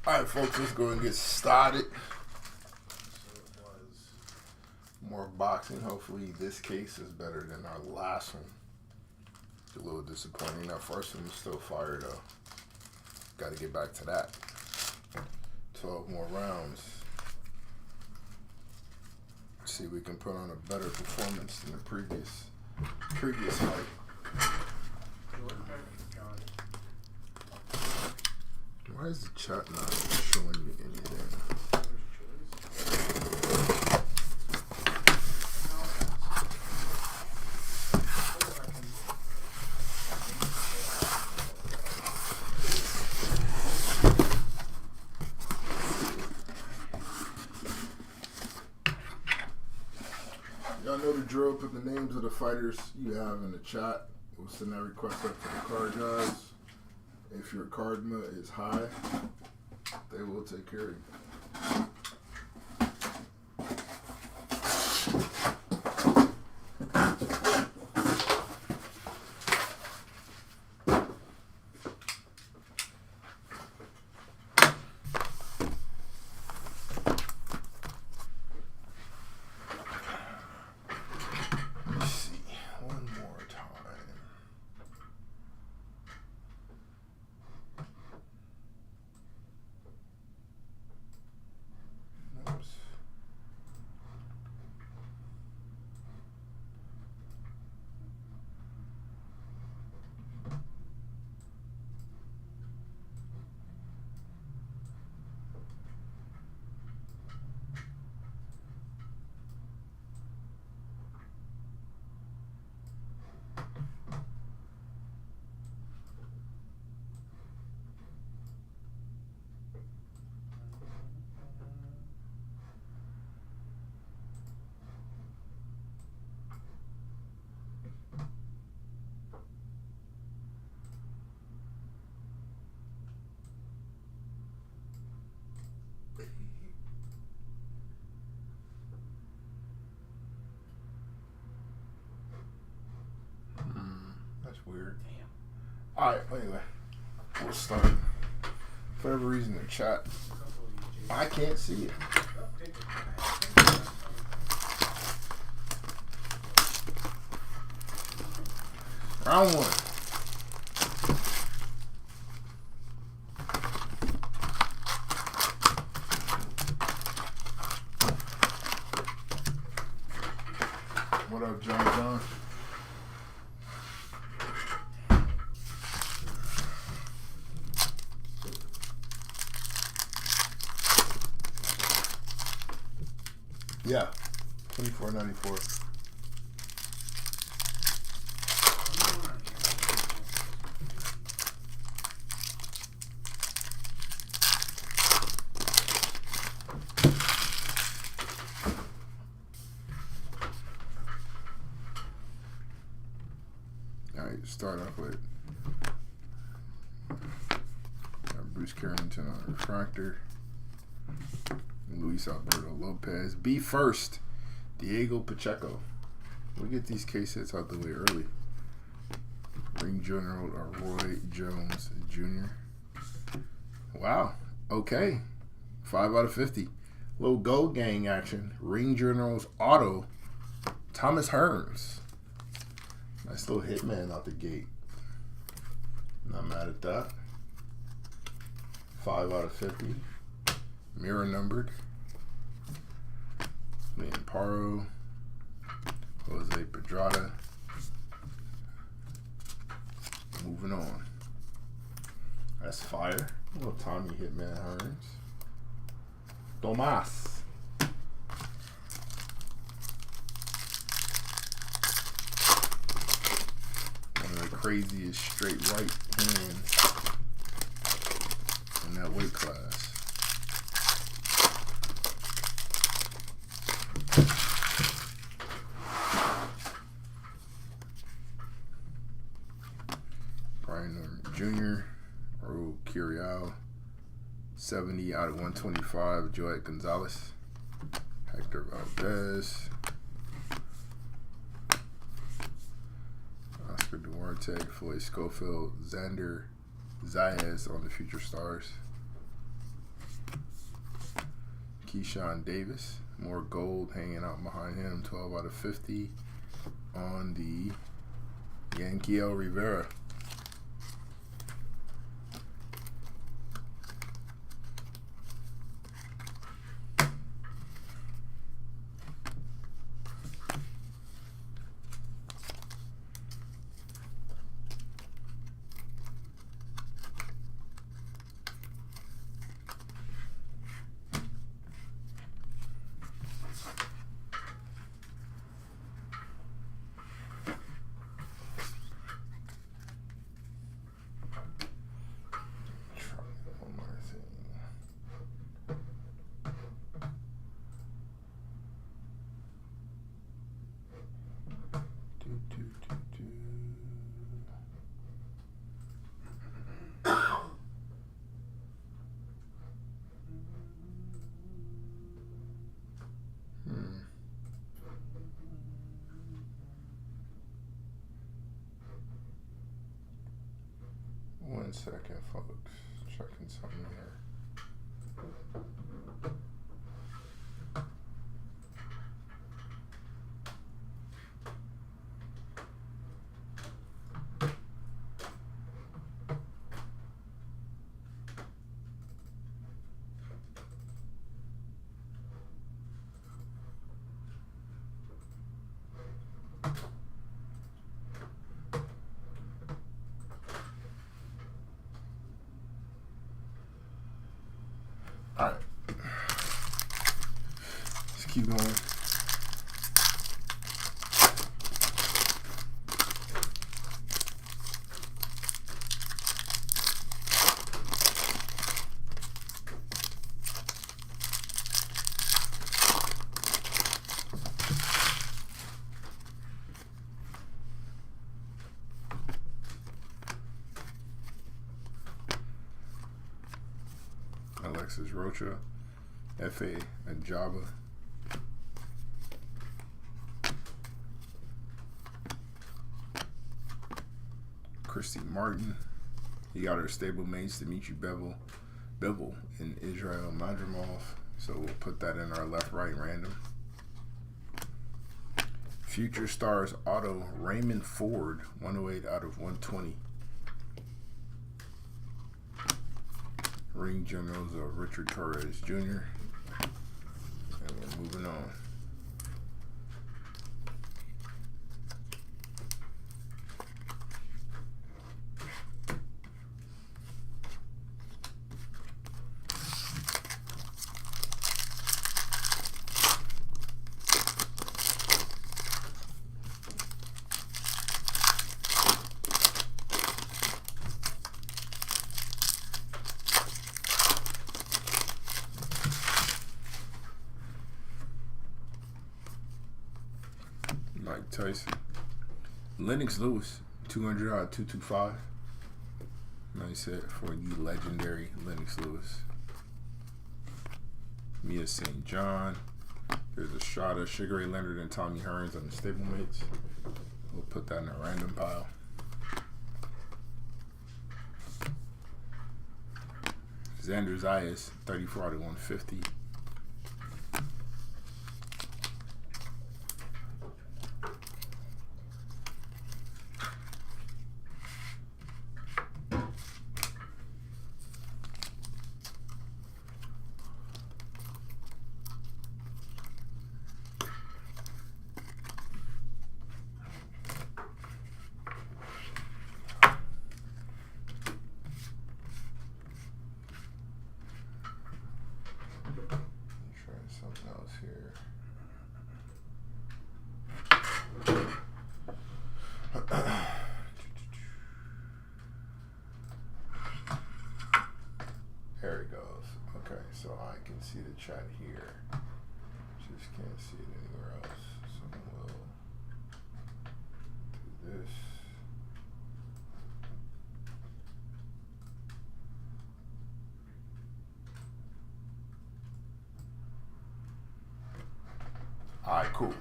Alright, folks, let's go and get started. More boxing. Hopefully, this case is better than our last one. It's a little disappointing. That first one was still fire, though. Got to get back to that. 12 more rounds. See if we can put on a better performance than the previous fight. Why is the chat not showing me anything? Y'all know the drill. Put the names of the fighters you have in the chat. We'll send that request up to the card guys. If your Cardma is high, they will take care of you. Let's see. One more time. Oops. That's weird. Damn. Alright, anyway. We'll start. For whatever reason, the chat, I can't see it. Round one. What up, John? Yeah, $24.94. All right, start off with Bruce Carrington on refractor. Luis Alberto Lopez. Be first, Diego Pacheco. We get these case hits out the way early. Ring General Roy Jones Jr. Wow. Okay. 5 out of 50. Little Gold Gang action. Ring General's auto. Thomas Hearns. Nice little hitman out the gate. Not mad at that. 5 out of 50. Mirror numbered. Liam Paro. Jose Pedrada. Moving on. That's fire. Little Tommy Hitman Hearns. Tomas. One of the craziest straight right hands in that weight class. Brian Norman Jr., Raul Curiel, 70 out of 125, Joet Gonzalez, Hector Valdez, Oscar Duarte, Floyd Schofield, Xander Zayas on the Future Stars. Keyshawn Davis. More gold hanging out behind him. 12 out of 50 on the Yanquiel Rivera. One second, folks. Checking something here. All right, let's keep going. Alexis Rocha, F.A. Ajaba, Christy Martin. You got our stablemates, Dimitri Bevell, and Israel Madrimov. So we'll put that in our left-right random. Future Stars Auto, Raymond Ford, 108 out of 120. Ring Generals of Richard Torres Jr. And we're moving on. Mike Tyson. Lennox Lewis, 200 out of 225. Nice hit for the legendary Lennox Lewis. Mia St. John. There's a shot of Sugar Ray Leonard and Tommy Hearns on the stablemates. We'll put that in a random pile. Xander Zayas, 34 out of 150. Something else here. There it goes. Okay, so I can see the chat here. Just can't see it anywhere else. So we'll do this. Alright, cool.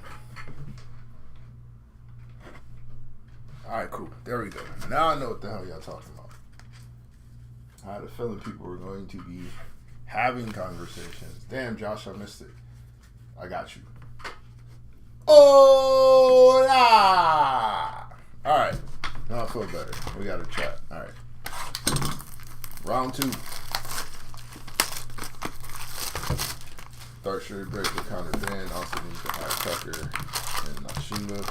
Alright, cool. There we go. Now I know what the hell y'all talking about. I had a feeling people were going to be Having conversations. Damn, Josh, I missed it. I got you. Hola! All right. Now I feel better. We got a chat. All right. Round 2. Dark Shade Breaker, Connor Dan, Austin Tucker, and Nashinga.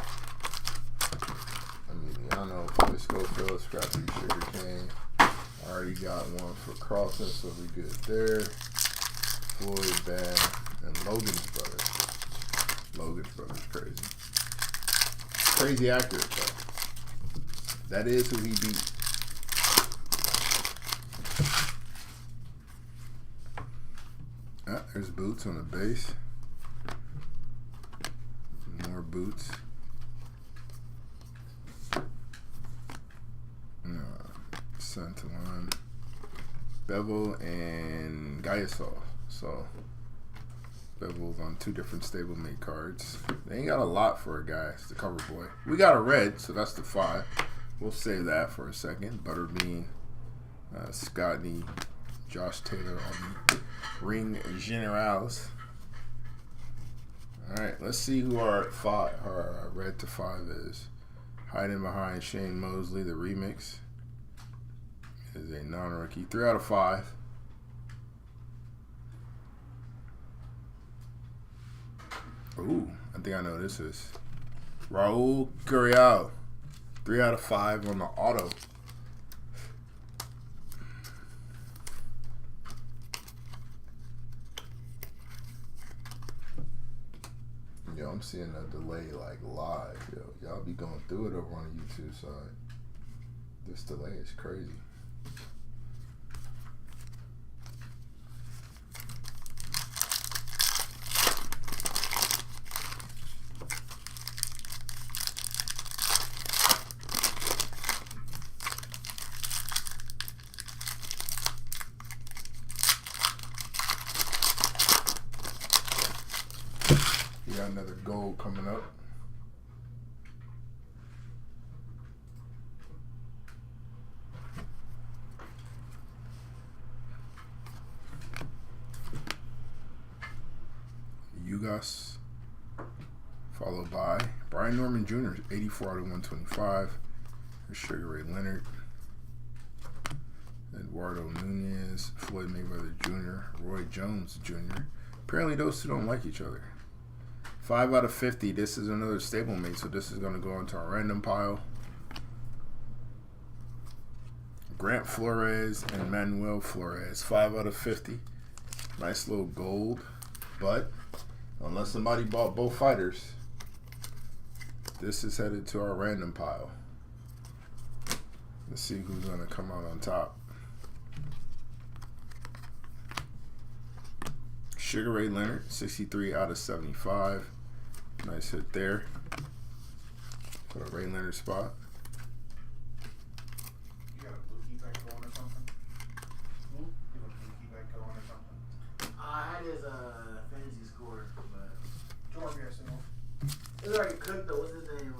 Emiliano, Floyd Schofield, Scrappy Sugar Cane. Already got one for Carlson, so we good there. Floyd, Bad, and Logan's brother. Logan's brother's crazy. Crazy accurate, though. That is who he beat. Ah, there's Boots on the base. More Boots. Santalon, Bevel, and Gaiasol. So Bevel's on 2 different stablemate cards. They ain't got a lot for a guy. It's the cover boy. We got a red, so that's the 5. We'll save that for a second. Butterbean, Scotty, Josh Taylor on the Ring Generals. All right, let's see who our 5, our red to 5 is. Hiding behind Shane Mosley, the remix. Is a non-rookie. 3 out of 5. Ooh, I think I know who this is. Raul Gurriel. 3 out of 5 on the auto. Yo, I'm seeing a delay like live. Yo, y'all be going through it over on the YouTube side. This delay is crazy. We got another gold coming up. Ugas, followed by Brian Norman Jr., 84 out of 125. Sugar Ray Leonard, Eduardo Nunez, Floyd Mayweather Jr., Roy Jones Jr. Apparently those 2 don't like each other. 5 out of 50. This is another stablemate, so this is going to go into our random pile. Grant Flores and Manuel Flores, 5 out of 50. Nice little gold, but unless somebody bought both fighters, this is headed to our random pile. Let's see who's going to come out on top. Sugar Ray Leonard, 63 out of 75. Nice hit there. Put a Ray Leonard spot. You got a blue key back going or something? You have a blue key back going or something? I had his fantasy score, but George Garcia. it's already cooked though. What's his name?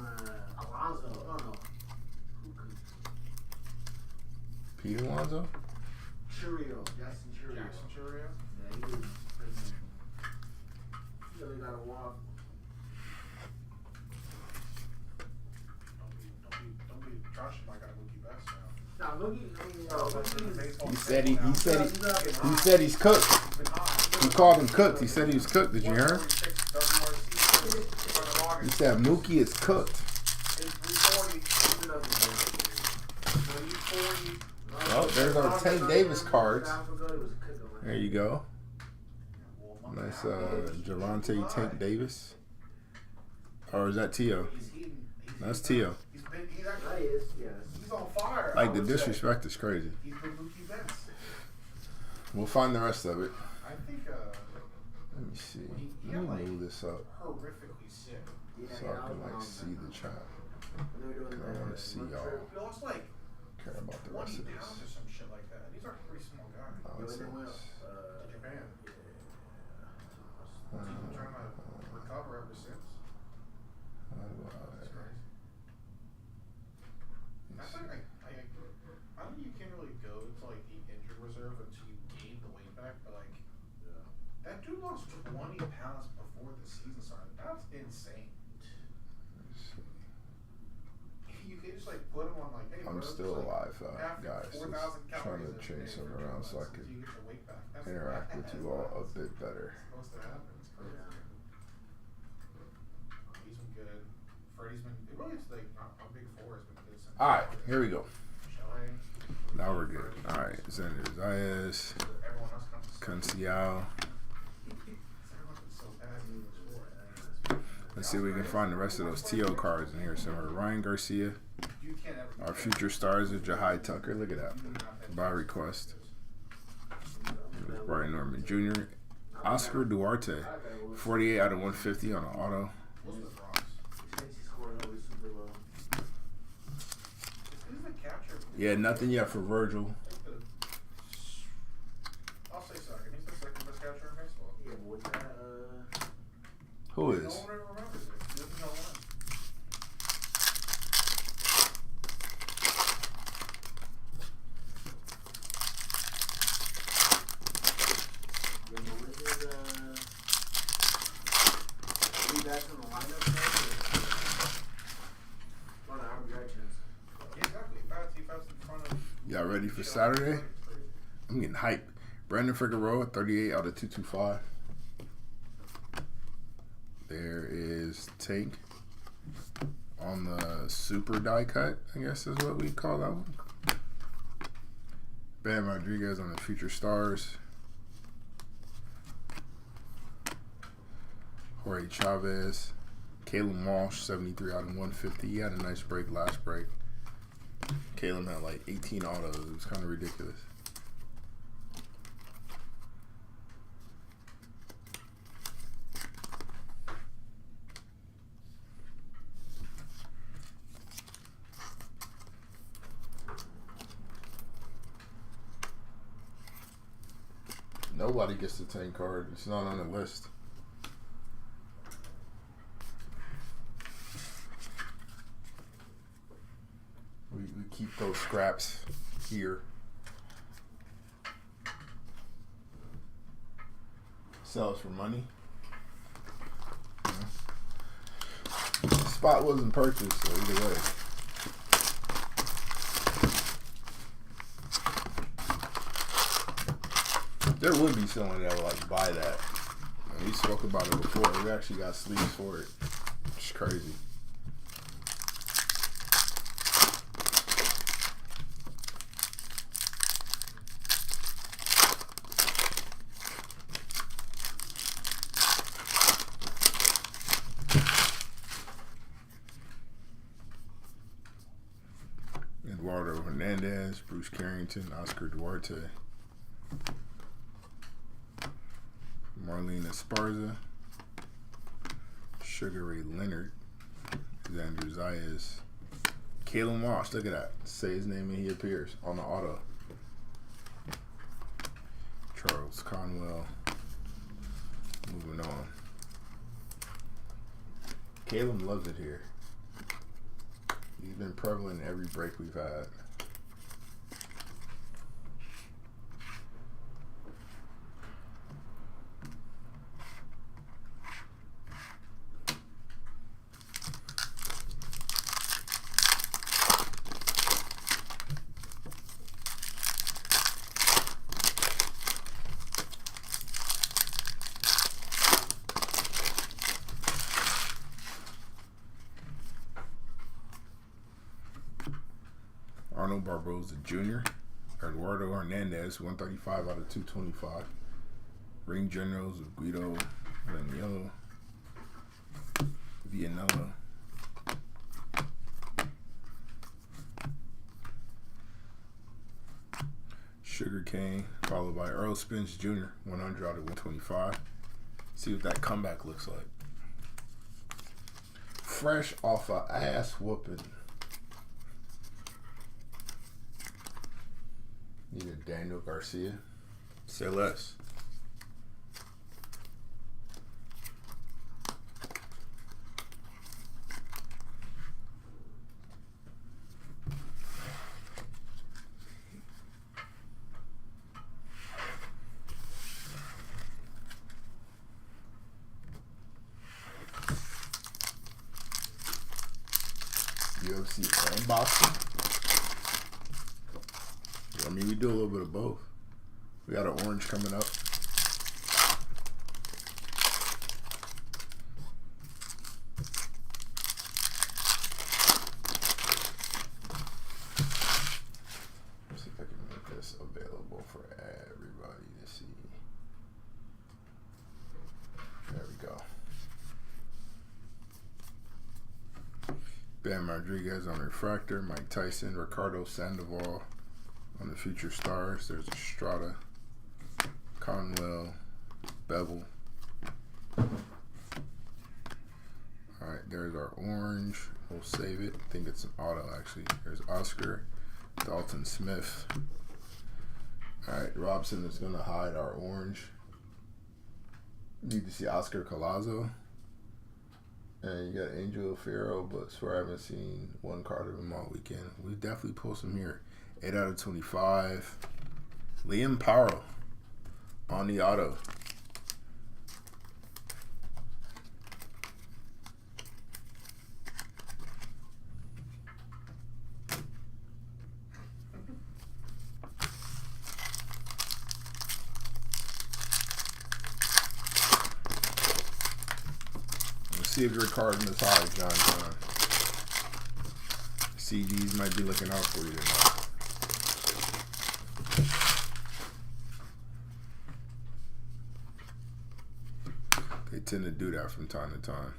Alonzo. I don't know. Who cooked? Pete Alonso? Churio. Jackson Churio. Jackson Churio. Yeah, he was freaking. He really got a walk. Don't be Josh might got a Mookie Betts now. Nah, Mookie. I mean, He said he's cooked. He called him cooked. He said he was cooked. Did you hear him? He said Mookie is cooked. Well, there's our Tank Davis cards. There you go. Nice Javante Tank Davis. Or is that Tio? That's Tio. He's on fire. Like, the disrespect is crazy. He's been Mookie Betts. We'll find the rest of it. I think Let me see. Let me move this up horrifically sick. so I can like see the chat. I want to see y'all He lost like care about the 20 rest of this. pounds or some shit like that. He's like a pretty small guy. What's this? Japan. He's been trying to recover ever since. That's crazy. I think you can't really go to like the injured reserve until you gain the weight back, but like dude lost 20 pounds before the season started. That's insane. You could just like put him on like, hey, I'm bro, still just, alive, after guys. 4,000 Just trying calories to a change day something for 2 around so I months can until you get your weight back. That's interact with you all a bit better. Supposed to happen. It's crazy. Yeah. He's been good. Freddie's been good. Really, it's like a big four has been good since. All right, here we go. Chalet. Now we're good. All right, Xander Zayas, Everyone else comes to Cancial. so bad. Let's see if we can find the rest of those TO cards in here somewhere. Ryan Garcia. You can't ever Our future stars of Jahai Tucker. Look at that. By request. Brian Norman Jr. Oscar Duarte. 48 out of 150 on an auto. What's with Ross? He says he scored always super low. Who's the capture? Yeah, nothing yet for Virgil. I'll say second. He's the second best catcher in baseball. Yeah, but with that, Who No is? one ever remembers it. There's no one. when the Wizards, be back in the lineup, or the RBI chance. Yeah, exactly. Fats in front of. Y'all ready for Saturday? I'm getting hyped. Brandon Figueroa, 38 out of 225. There is Tank on the super die cut, I guess is what we call that one. Bam Rodriguez on the future stars. Jorge Chavez. Caleb Walsh, 73 out of 150. He had a nice break last break. Caleb had like 18 autos. It was kind of ridiculous. Nobody gets the Tank card. It's not on the list. We keep those scraps here. Sells for money. Yeah. The spot wasn't purchased, so either way. There would be someone that would like buy that. And we spoke about it before. We actually got sleeves for it. It's crazy. Eduardo Hernandez, Bruce Carrington, Oscar Duarte. Marlene Esparza, Sugar Ray Leonard, Xander Zayas, Caleb Walsh. Look at that. Say his name and he appears on the auto. Charles Conwell. Moving on. Caleb loves it here. He's been prevalent in every break we've had. Arnold Barboza Jr., Eduardo Hernandez, 135 out of 225. Ring Generals of Guido Villanella. Sugar Cane, followed by Earl Spence Jr., 100 out of 125. See what that comeback looks like. Fresh off a ass whooping. Neither Daniel Garcia. Say less. UFC and boxing. I mean, we do a little bit of both. We got an orange coming up. Let's see if I can make this available for everybody to see. There we go. Bam Rodriguez on refractor. Mike Tyson. Ricardo Sandoval on the future stars. There's Estrada. Conwell. Bevel. Alright, there's our orange. We'll save it. I think it's an auto actually. There's Oscar. Dalton Smith. Alright, Robson is going to hide our orange. Need to see Oscar Collazo. And you got Angel Fierro, but swear I haven't seen one card of him all weekend. We definitely pull some here. 8 out of 25. Liam Powell on the auto. See if your card in this high, John. CDs might be looking out for you tonight. They tend to do that from time to time.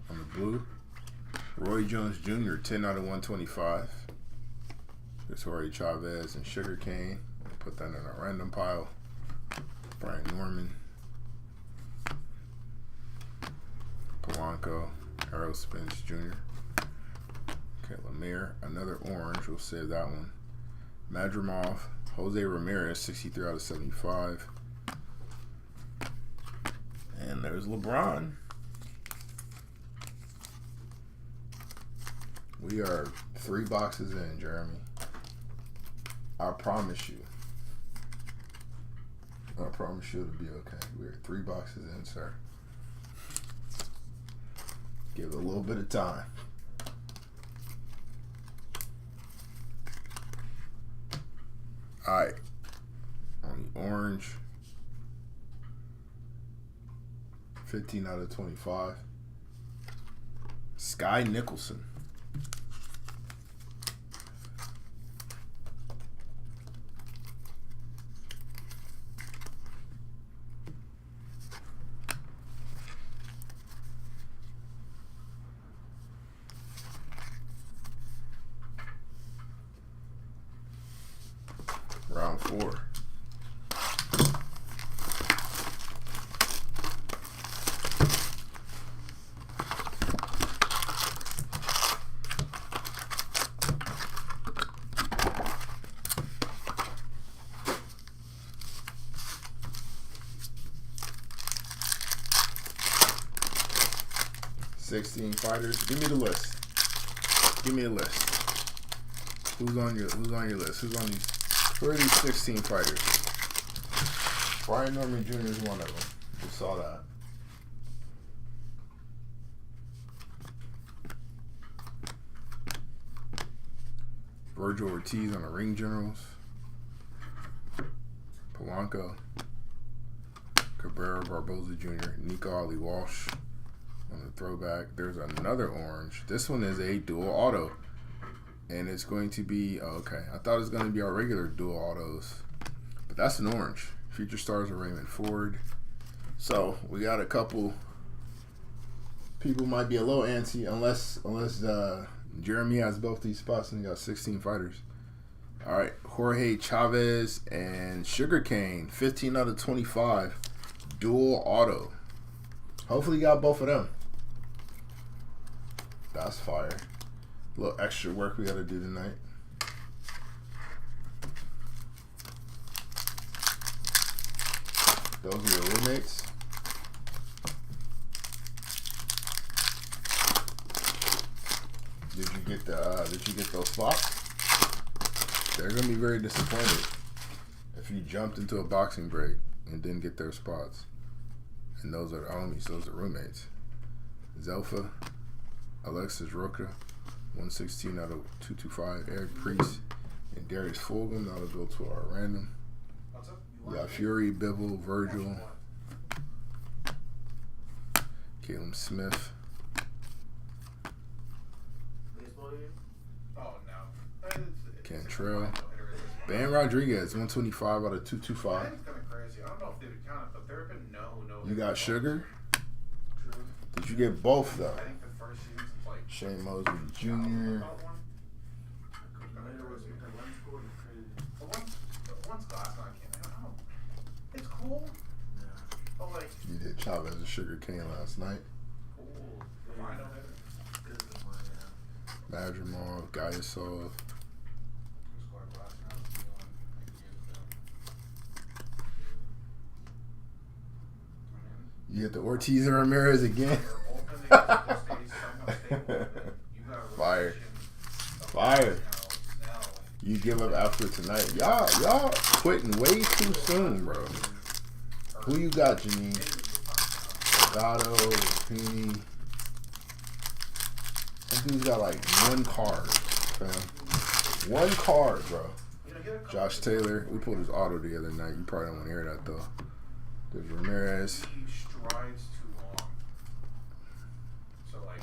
On the blue, Roy Jones Jr., 10 out of 125. There's Jorge Chavez and Sugarcane. Put that in a random pile. Brian Norman. Polanco, Errol Spence Jr. Okay, Lemire, another orange. We'll save that one. Madrimov, Jose Ramirez, 63 out of 75. And there's LeBron. We are 3 boxes in, Jeremy. I promise you. I promise you it'll be okay. We're 3 boxes in, sir. Give it a little bit of time. Alright. On the orange. 15 out of 25. Sky Nicholson. Round 4. $16 fighters. Give me the list. Give me a list. Who's on your list? Who are these 16 fighters? Brian Norman Jr. is one of them. We saw that. Virgil Ortiz on the Ring Generals. Polanco. Cabrera Barboza Jr. Nico Ali Walsh on the throwback. There's another orange. This one is a dual auto. And it's going to be, okay, I thought it was going to be our regular dual autos. But that's an orange. Future stars are Raymond Ford. So, we got a couple. People might be a little antsy unless Jeremy has both these spots and he got 16 fighters. All right, Jorge Chavez and Sugarcane, 15 out of 25. Dual auto. Hopefully you got both of them. That's fire. A little extra work we got to do tonight. Those are your roommates. Did you get those spots? They're gonna be very disappointed if you jumped into a boxing break and didn't get their spots. And those are the homies. Those are roommates. Zelfa, Alexis Roca, 116 out of 225. Eric Priest and Darius Fulgham. That'll go to our random. What's up? We got Fury, Bivol, Virgil, Caleb Smith. Baseball game? Oh, no. Cantrell. Bam Rodriguez, 125 out of 225. That is kind of crazy. I don't know if they would count it, but there have been no. You got Sugar? True. Did you get both, though? I think the first season's like. Shane Mosley Jr. About one. Later was the one score is crazy. The one's last night came out. I don't know. It's cool, Yeah. but like. You did Chavez and Sugar Cane last night. Cool. Fine over there. Good as the one, yeah. Madrimov, Gaiasov. Who scored last night? You hit the Ortiz and Ramirez again. Fire. Fire. You give up after tonight. Y'all quitting way too soon, bro. Who you got, Janine? Gato, Pini. That dude's got like one card, fam. One card, bro. Josh Taylor. We pulled his auto the other night. You probably don't want to hear that, though. There's Ramirez. He strides too long. So like.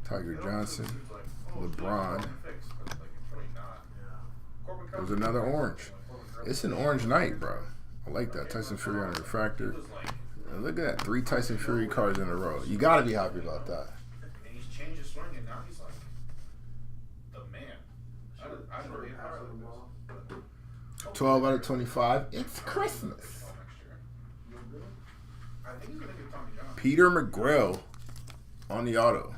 Tiger Johnson. LeBron. There's another orange. It's an orange night, bro. I like that. Tyson Fury on a refractor. And look at that. 3 Tyson Fury cards in a row. You got to be happy about that. And he's changed his swing, and now he's like the man. I don't know how to do this. 12 out of 25. It's Christmas. I think he's going to get Tommy John. Peter McGrail on the auto.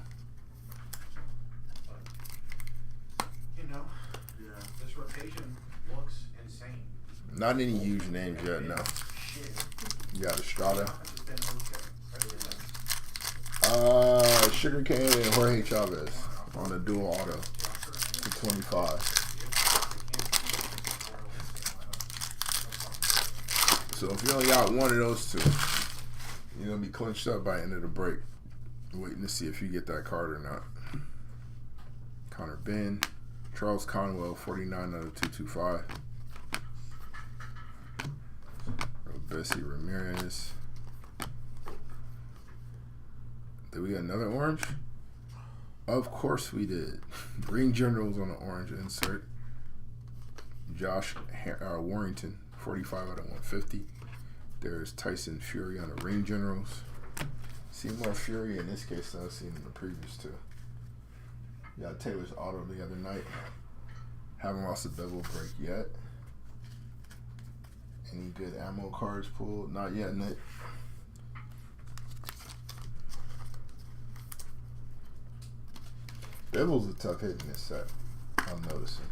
You know, Yeah. this rotation looks insane. Not any huge names yet, no. Shit. You got Estrada. It's been okay. Sugar Cane and Jorge Chavez on the dual auto for 25. So if you only got one of those two, you're going to be clinched up by the end of the break. Waiting to see if you get that card or not. Connor Ben. Charles Conwell, 49 out of 225. Bessie Ramirez. Did we get another orange? Of course we did. Green Generals on the orange insert. Josh Warrington, 45 out of 150. There's Tyson Fury on the Ring Generals. See more Fury in this case than I've seen in the previous two. You got Taylor's auto the other night. Haven't lost a bevel break yet. Any good ammo cards pulled? Not yet, Nick. Bevel's a tough hit in this set, I'm noticing.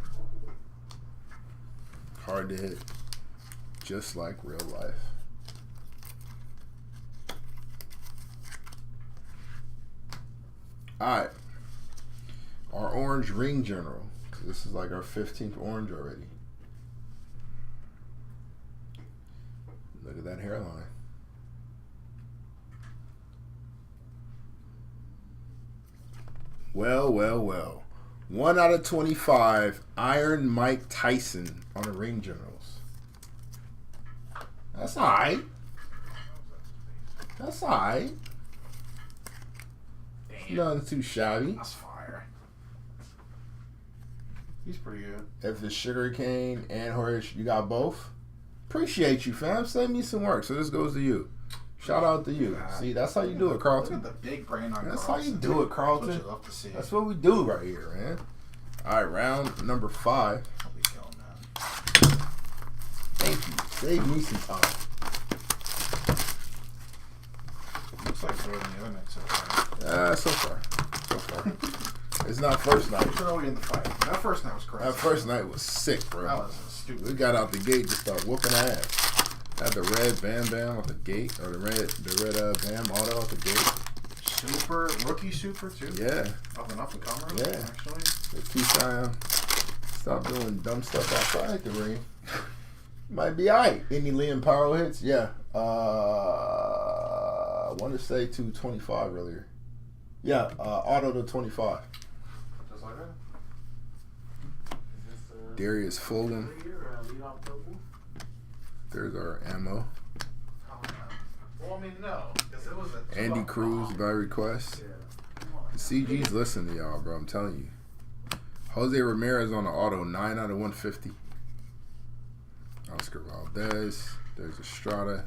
Hard to hit, just like real life. Alright. Our orange ring general. This is like our 15th orange already. Look at that hairline. Well, well, well. 1 out of 25, Iron Mike Tyson on the Ring Generals. That's alright. That's alright. Nothing too shabby. That's fire. He's pretty good. If it's Sugar Cane and Horace, you got both? Appreciate you, fam. Save me some work. So this goes to you. Shout out to you. See, that's how you do it, Carlton. Look at the big brain on That's Carlton. how you do it, Carlton. That's what you love to see. That's what we do right here, man. All right, round number 5. I'll be killing that. Thank you. Save me some time. Looks like more than the other night so far. So far. So far. It's not first night. It's early in the fight. That first night was crazy. That first night was sick, That bro. was stupid. We got out the gate to start whooping ass. Had the red Bam Bam at the gate, or the red Bam auto at the gate. Super, rookie super too. Yeah. Of an up and comer. Yeah. Actually. They keep trying to stop doing dumb stuff outside the ring. Might be alright. Any Liam Powell hits? Yeah. I want to say 225 earlier. Yeah, auto to 25. Just like that. Is this Darius Fulton. leadoff double? There's our ammo. Oh, no. Well, I mean, no. Because it was a Andy Cruz by request. Yeah. The CG's listening to y'all, bro. I'm telling you. Jose Ramirez on the auto, 9 out of 150. Oscar Valdez. There's Estrada.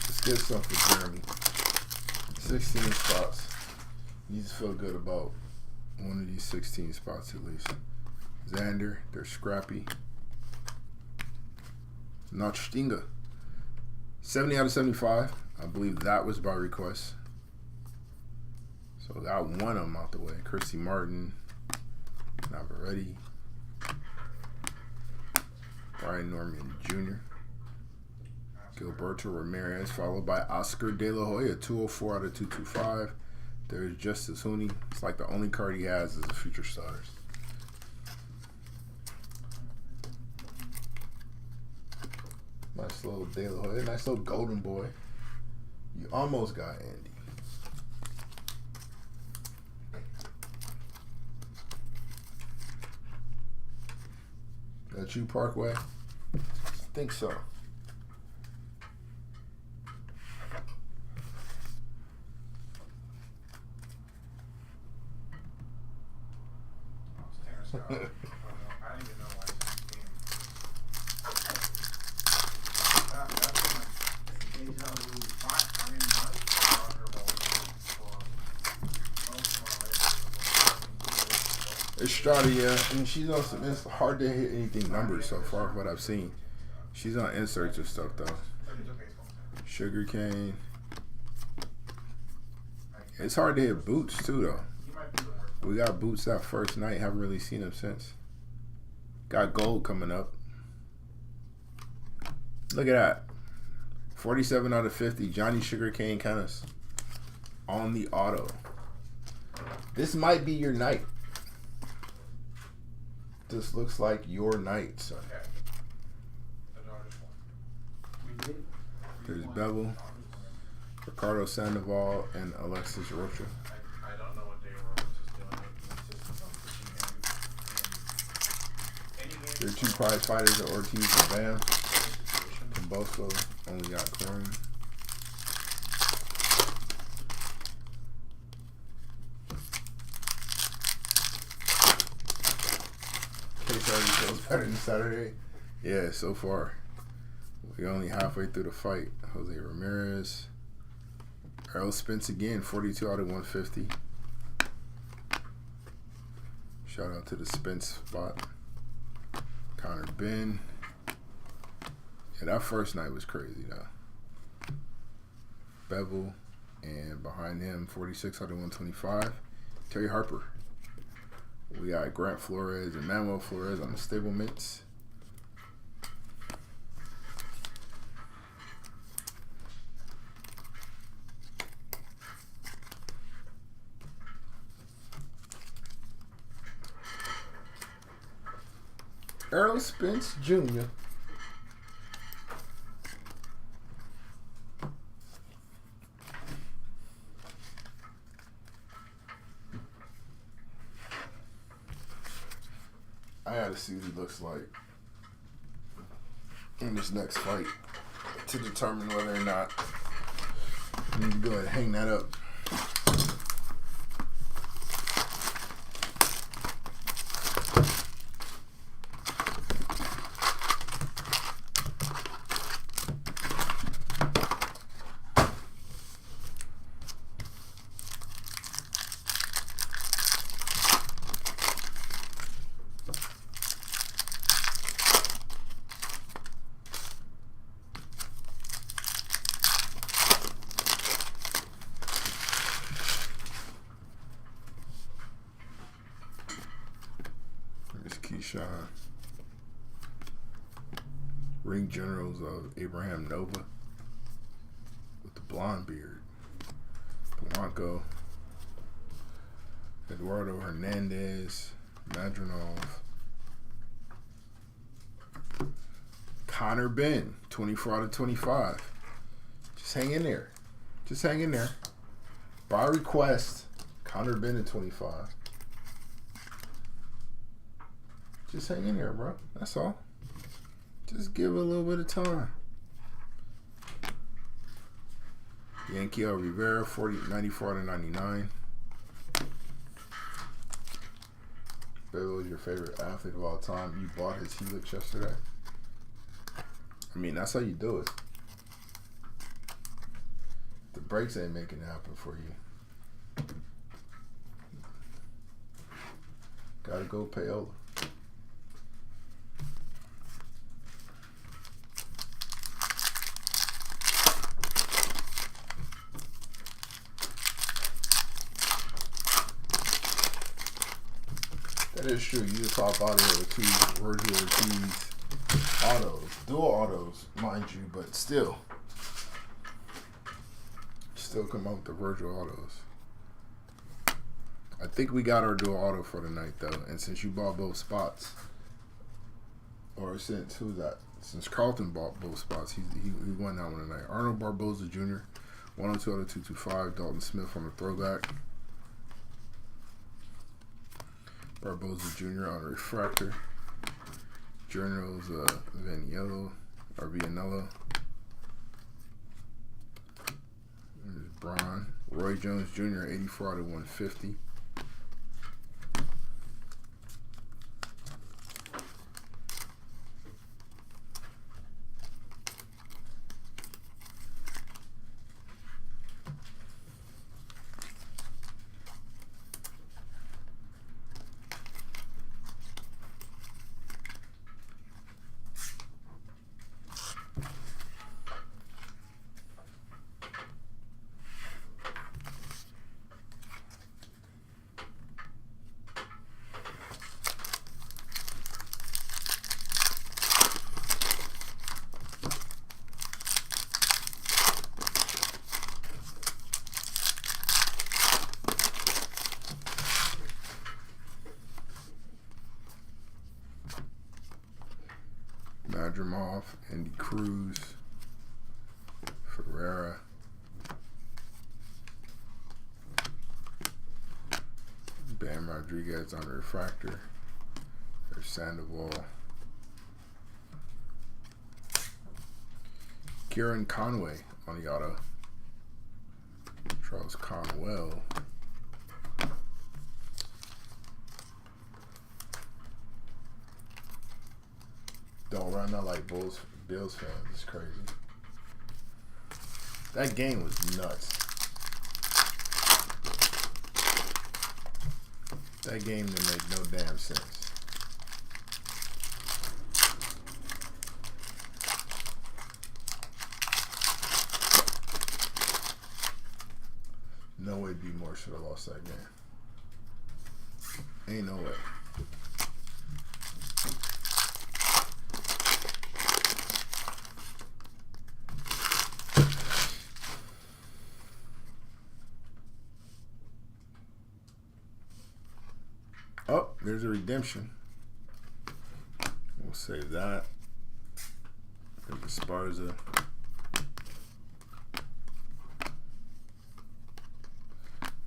Let's get some for Jeremy. 16 spots. Needs to feel good about one of these 16 spots at least. Xander, they're scrappy. Notchtinga. 70 out of 75. I believe that was by request. So got one of them out the way. Christy Martin. Navarrete. Brian Norman Jr. Gilberto Ramirez, followed by Oscar De La Hoya, 204 out of 225. There's Justice Hooney. It's like the only card he has is a future starters. Nice little De La Hoya, nice little golden boy. You almost got Andy. That you, Parkway? I think so. I didn't even know why this came. That's fine. I mean, my Estrada, yeah. I mean, she's on some. It's hard to hit anything numbers so far, what I've seen. She's on inserts and stuff, though. Sugar cane. It's hard to hit boots, too, though. We got boots that first night. Haven't really seen them since. Got gold coming up. Look at that. 47 out of 50. Johnny Sugarcane Canis. On the auto. This might be your night. This looks like your night, son. There's Bevel, Ricardo Sandoval, and Alexis Rocha. I don't know what they were just doing. Their two prize fighters are Ortiz and Bam. Camboso only got Chrome. Case already feels better than Saturday. Yeah, so far. We're only halfway through the fight. Jose Ramirez. Errol Spence again, 42 out of 150. Shout out to the Spence spot. Connor Ben. Yeah, that first night was crazy, though. Bevel. And behind him, 46 out of 125. Terry Harper. We got Grant Flores and Manuel Flores on the stablements. Errol Spence Jr. I gotta see what he looks like in this next fight to determine whether or not I need to go ahead and hang that up. Keyshawn. Ring generals of Abraham Nova with the blonde beard. Polanco. Eduardo Hernandez. Madronov. Connor Ben, 24 out of 25. Just hang in there. Just hang in there. By request, Connor Ben at 25. Just hang in there, bro. That's all. Just give it a little bit of time. Yanquiel Rivera, 94 out of 99. Bill is your favorite athlete of all time. You bought his Helix yesterday. I mean, that's how you do it. The breaks ain't making it happen for you. Gotta go Payola. That is true. You just hop out of here with 2 Virgil Ortiz autos. Dual autos, mind you, but still come up with the Virgil autos. I think we got our dual auto for the night, though. And since you bought both spots, or since Carlton bought both spots, he won that one tonight. Arnold Barboza Jr., 102 out of 225. Dalton Smith on the throwback. Barboza Jr. on a refractor. Journals Vaniello or Vianello. There's Braun. Roy Jones Jr. 84 out of 150. Madrimov, Andy Cruz, Ferreira, Bam Rodriguez on the refractor. There's Sandoval. Kieran Conway on the auto. Charles Conwell. Don't run out like Bills fans. It's crazy. That game was nuts. That game didn't make no damn sense. No way B. Moore should have lost that game. Ain't no way. Oh, there's a redemption. We'll save that. There's Esparza.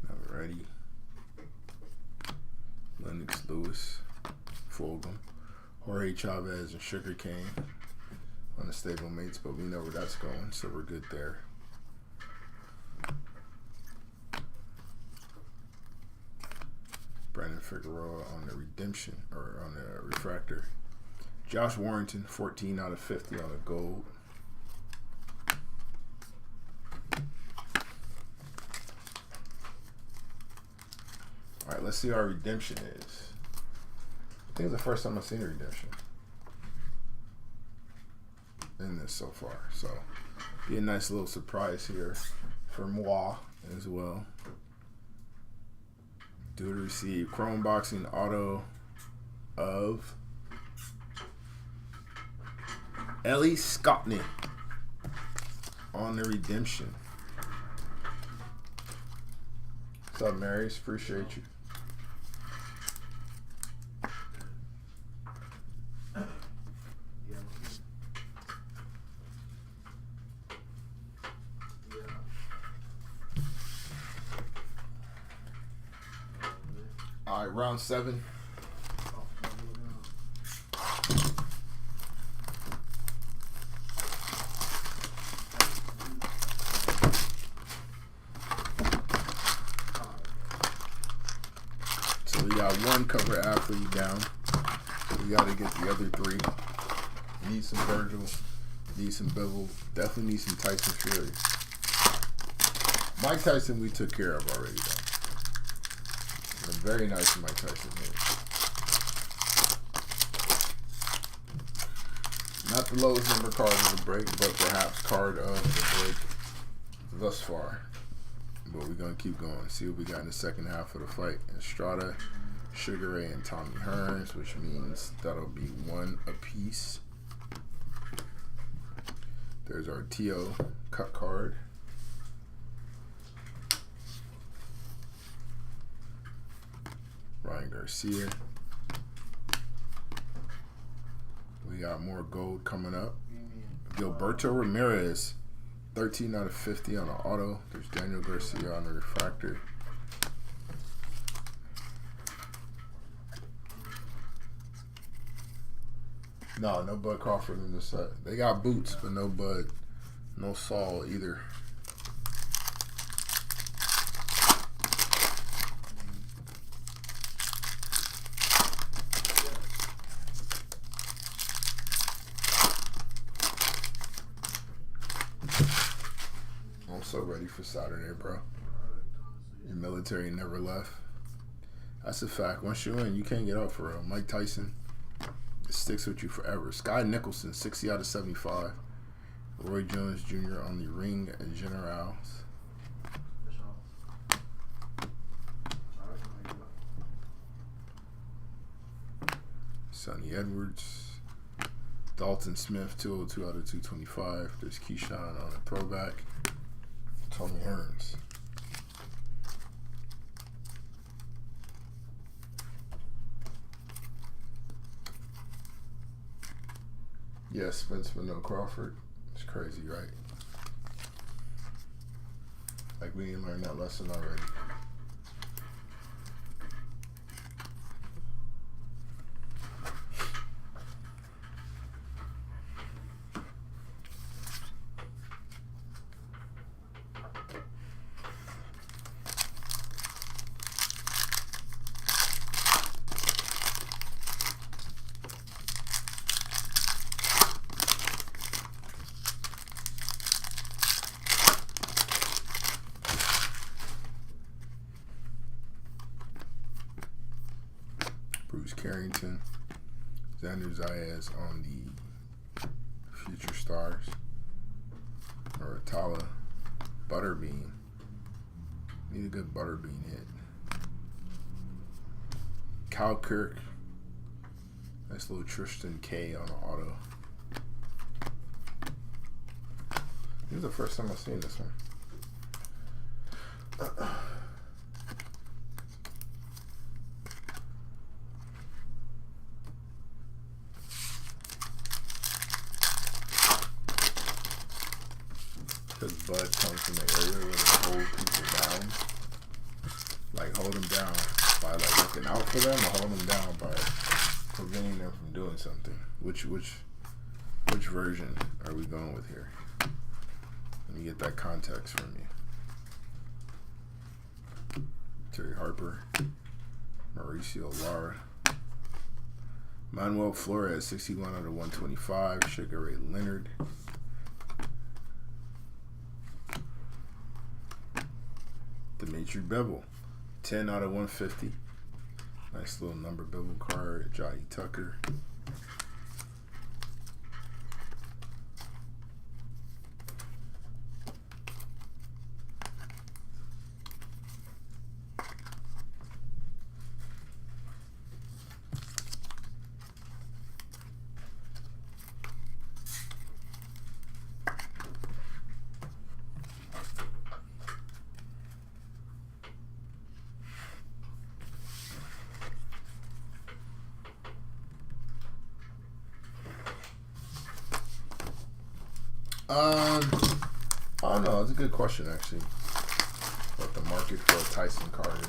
Alrighty. Lennox Lewis. Fulgham. Jorge Chavez and Sugarcane on the stablemates, but we know where that's going, so we're good there. Brandon Figueroa on the redemption, or on the refractor. Josh Warrington, 14 out of 50 on the gold. All right, let's see what our redemption is. I think it's the first time I've seen a redemption in this so far. So, be a nice little surprise here for moi as well. Due to receive Chrome Boxing auto of Ellie Scottney on the redemption. What's up, Marys? Appreciate you. All right, round 7. So we got one cover athlete down. We got to get the other 3. Need some Virgil. Need some Bivol. Definitely need some Tyson Fury. Mike Tyson we took care of already, though. A very nice Mike Tyson here. Not the lowest number card of the break, but perhaps card of the break thus far. But we're going to keep going. See what we got in the second half of the fight. Estrada, Sugar Ray, and Tommy Hearns, which means that'll be 1 apiece. There's our T.O. cut card. Ryan Garcia. We got more gold coming up. Gilberto Ramirez, 13 out of 50 on the auto. There's Daniel Garcia on the refractor. No Bud Crawford in this set. They got Boots, but no Bud. No Saul either. I'm so ready for Saturday, bro. Your military never left. That's a fact. Once you're in, you can't get out for real. Mike Tyson, it sticks with you forever. Sky Nicholson, 60 out of 75. Roy Jones Jr. on the ring and Generals. Sonny Edwards. Dalton Smith, 202 out of 225. There's Keyshawn on a throwback. Tommy Hearns. Yes, Spence but no Crawford. It's crazy, right? Like we didn't learn that lesson already. Bruce Carrington, Xander Zayas on the Future Stars, Muratala, Butterbean. Need a good Butterbean hit. Kyle Kirk, nice little Tristan K on the auto. This is the first time I've seen this one. Because Bud comes from the area where they hold people down. Like hold them down by like looking out for them, or hold them down by preventing them from doing something. Which version are we going with here? Let me get that context from you. Terry Harper, Mauricio Lara, Manuel Flores, 61 out of 125. Sugar Ray Leonard. Dimitri Bevell, 10 out of 150. Nice little number Bevell card. Johnny Tucker. I don't know. It's a good question, actually. What the market for a Tyson card is.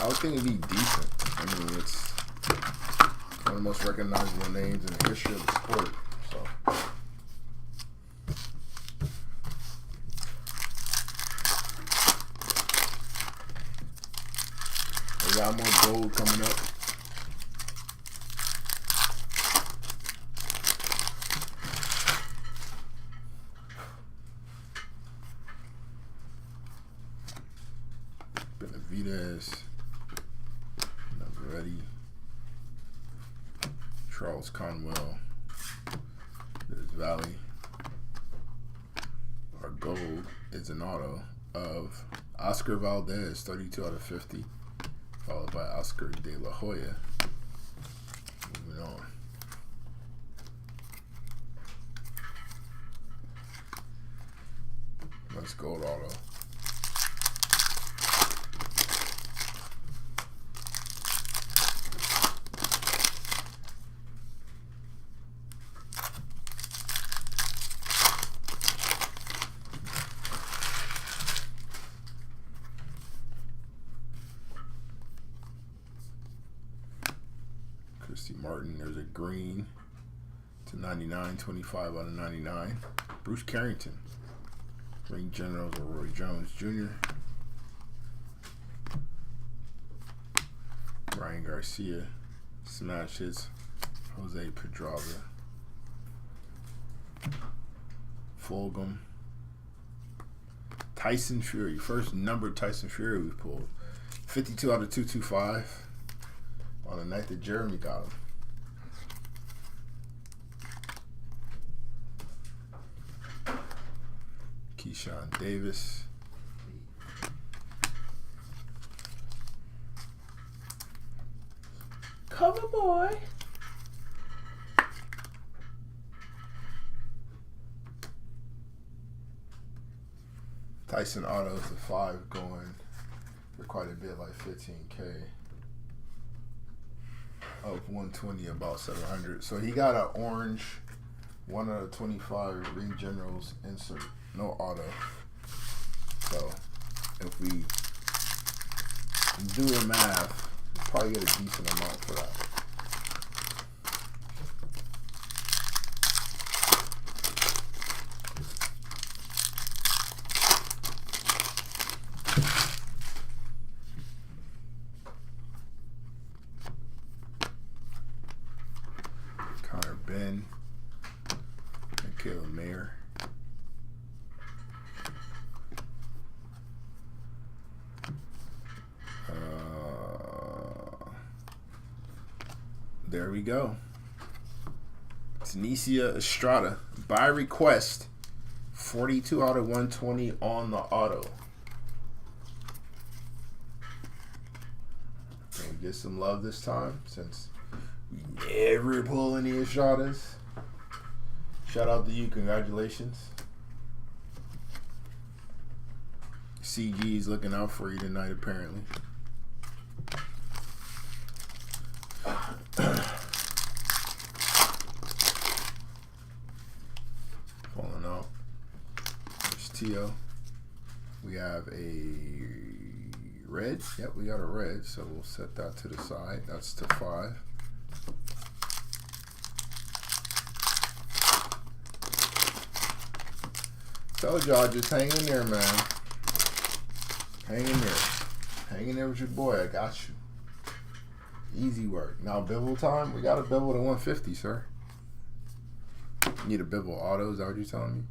I would think it'd be decent. I mean, it's one of the most recognizable names in the history of the sport. So. We got more gold coming up. Benavidez, Navarrete, Charles Conwell, there's Valley. Our gold is an auto of Oscar Valdez, 32 out of 50, followed by Oscar De La Hoya. Moving on. That's gold auto. Christy Martin, there's a green to 99, 25 out of 99. Bruce Carrington, Ring Generals of Roy Jones Jr. Ryan Garcia, smash hits, Jose Pedraza. Fulgham. Tyson Fury, first numbered Tyson Fury we've pulled. 52 out of 225. On the night that Jeremy got him. Keyshawn Davis. Cover boy. Tyson autos the 5 going for quite a bit, like 15K. Of 120, about 700. So he got an orange 1 out of 25 Ring Generals insert, no auto. So if we do the math, we'll probably get a decent amount for that. Ben and Caleb Mayer. There we go. Tanisha Estrada, by request, 42 out of 120 on the auto. Gonna get some love this time since we never pull any Estradas. Shout out to you, congratulations. CG's looking out for you tonight, apparently. Falling out. There's Tio. We have a red. Yep, we got a red, so we'll set that to the side. That's to 5. Told y'all, just hang in there, man. Hang in there. Hang in there with your boy. I got you. Easy work. Now, Bibble time. We got a Bibble to 150, sir. Need a Bibble auto. Is that what you're telling me?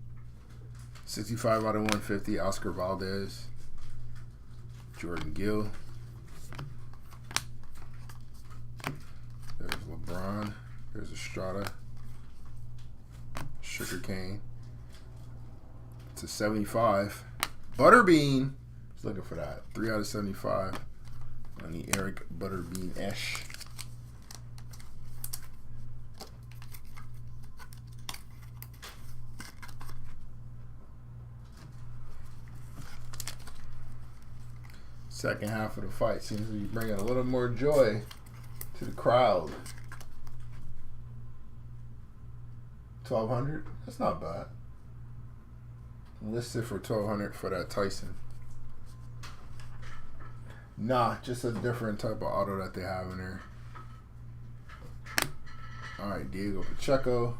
65 out of 150. Oscar Valdez. Jordan Gill. There's LeBron. There's Estrada. Sugarcane. To 75. Butterbean. Just looking for that. 3 out of 75. On the Eric Butterbean-esh. Second half of the fight seems to be bringing a little more joy to the crowd. $1,200. That's not bad. Listed for $1,200 for that Tyson. Nah, just a different type of auto that they have in there. Alright, Diego Pacheco.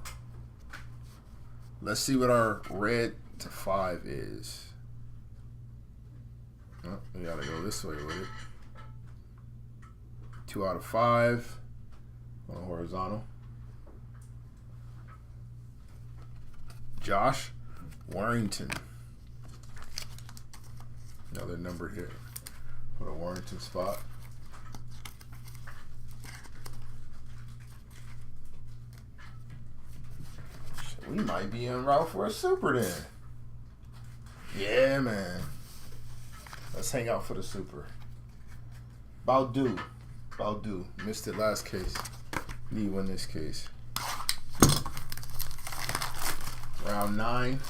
Let's see what our red to 5 is. Oh, we gotta go this way with it. 2 out of 5 on horizontal. Josh Warrington. Another number here for the Warrington spot. We might be en route for a super then. Yeah, man. Let's hang out for the super. Baldu. Missed it last case. Need to win this case. Round 9.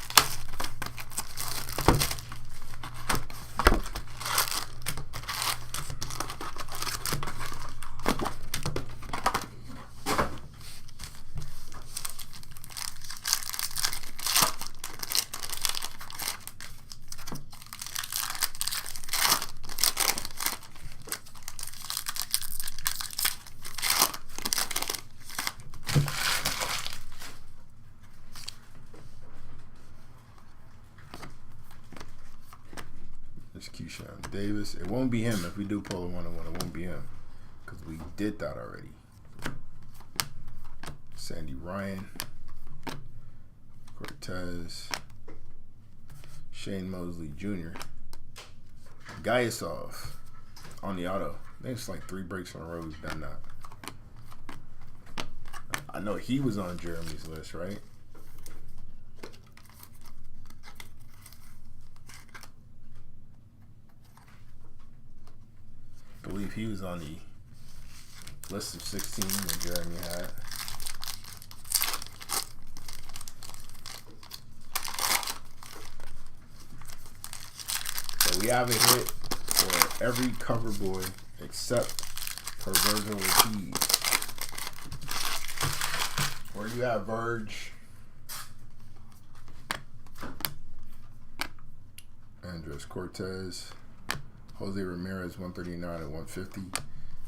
Keyshawn Davis. It won't be him if we do pull a 1-1. It won't be him because we did that already. Sandy Ryan, Cortez, Shane Mosley Jr., Gayasov on the auto. I think it's like 3 breaks in a row he's done that. I know he was on Jeremy's list, right? I believe he was on the list of 16 that Jeremy had. So we have a hit for every cover boy except for Virgil Ortiz. Where do you have Verge? Andres Cortez. Jose Ramirez, 139 and 150.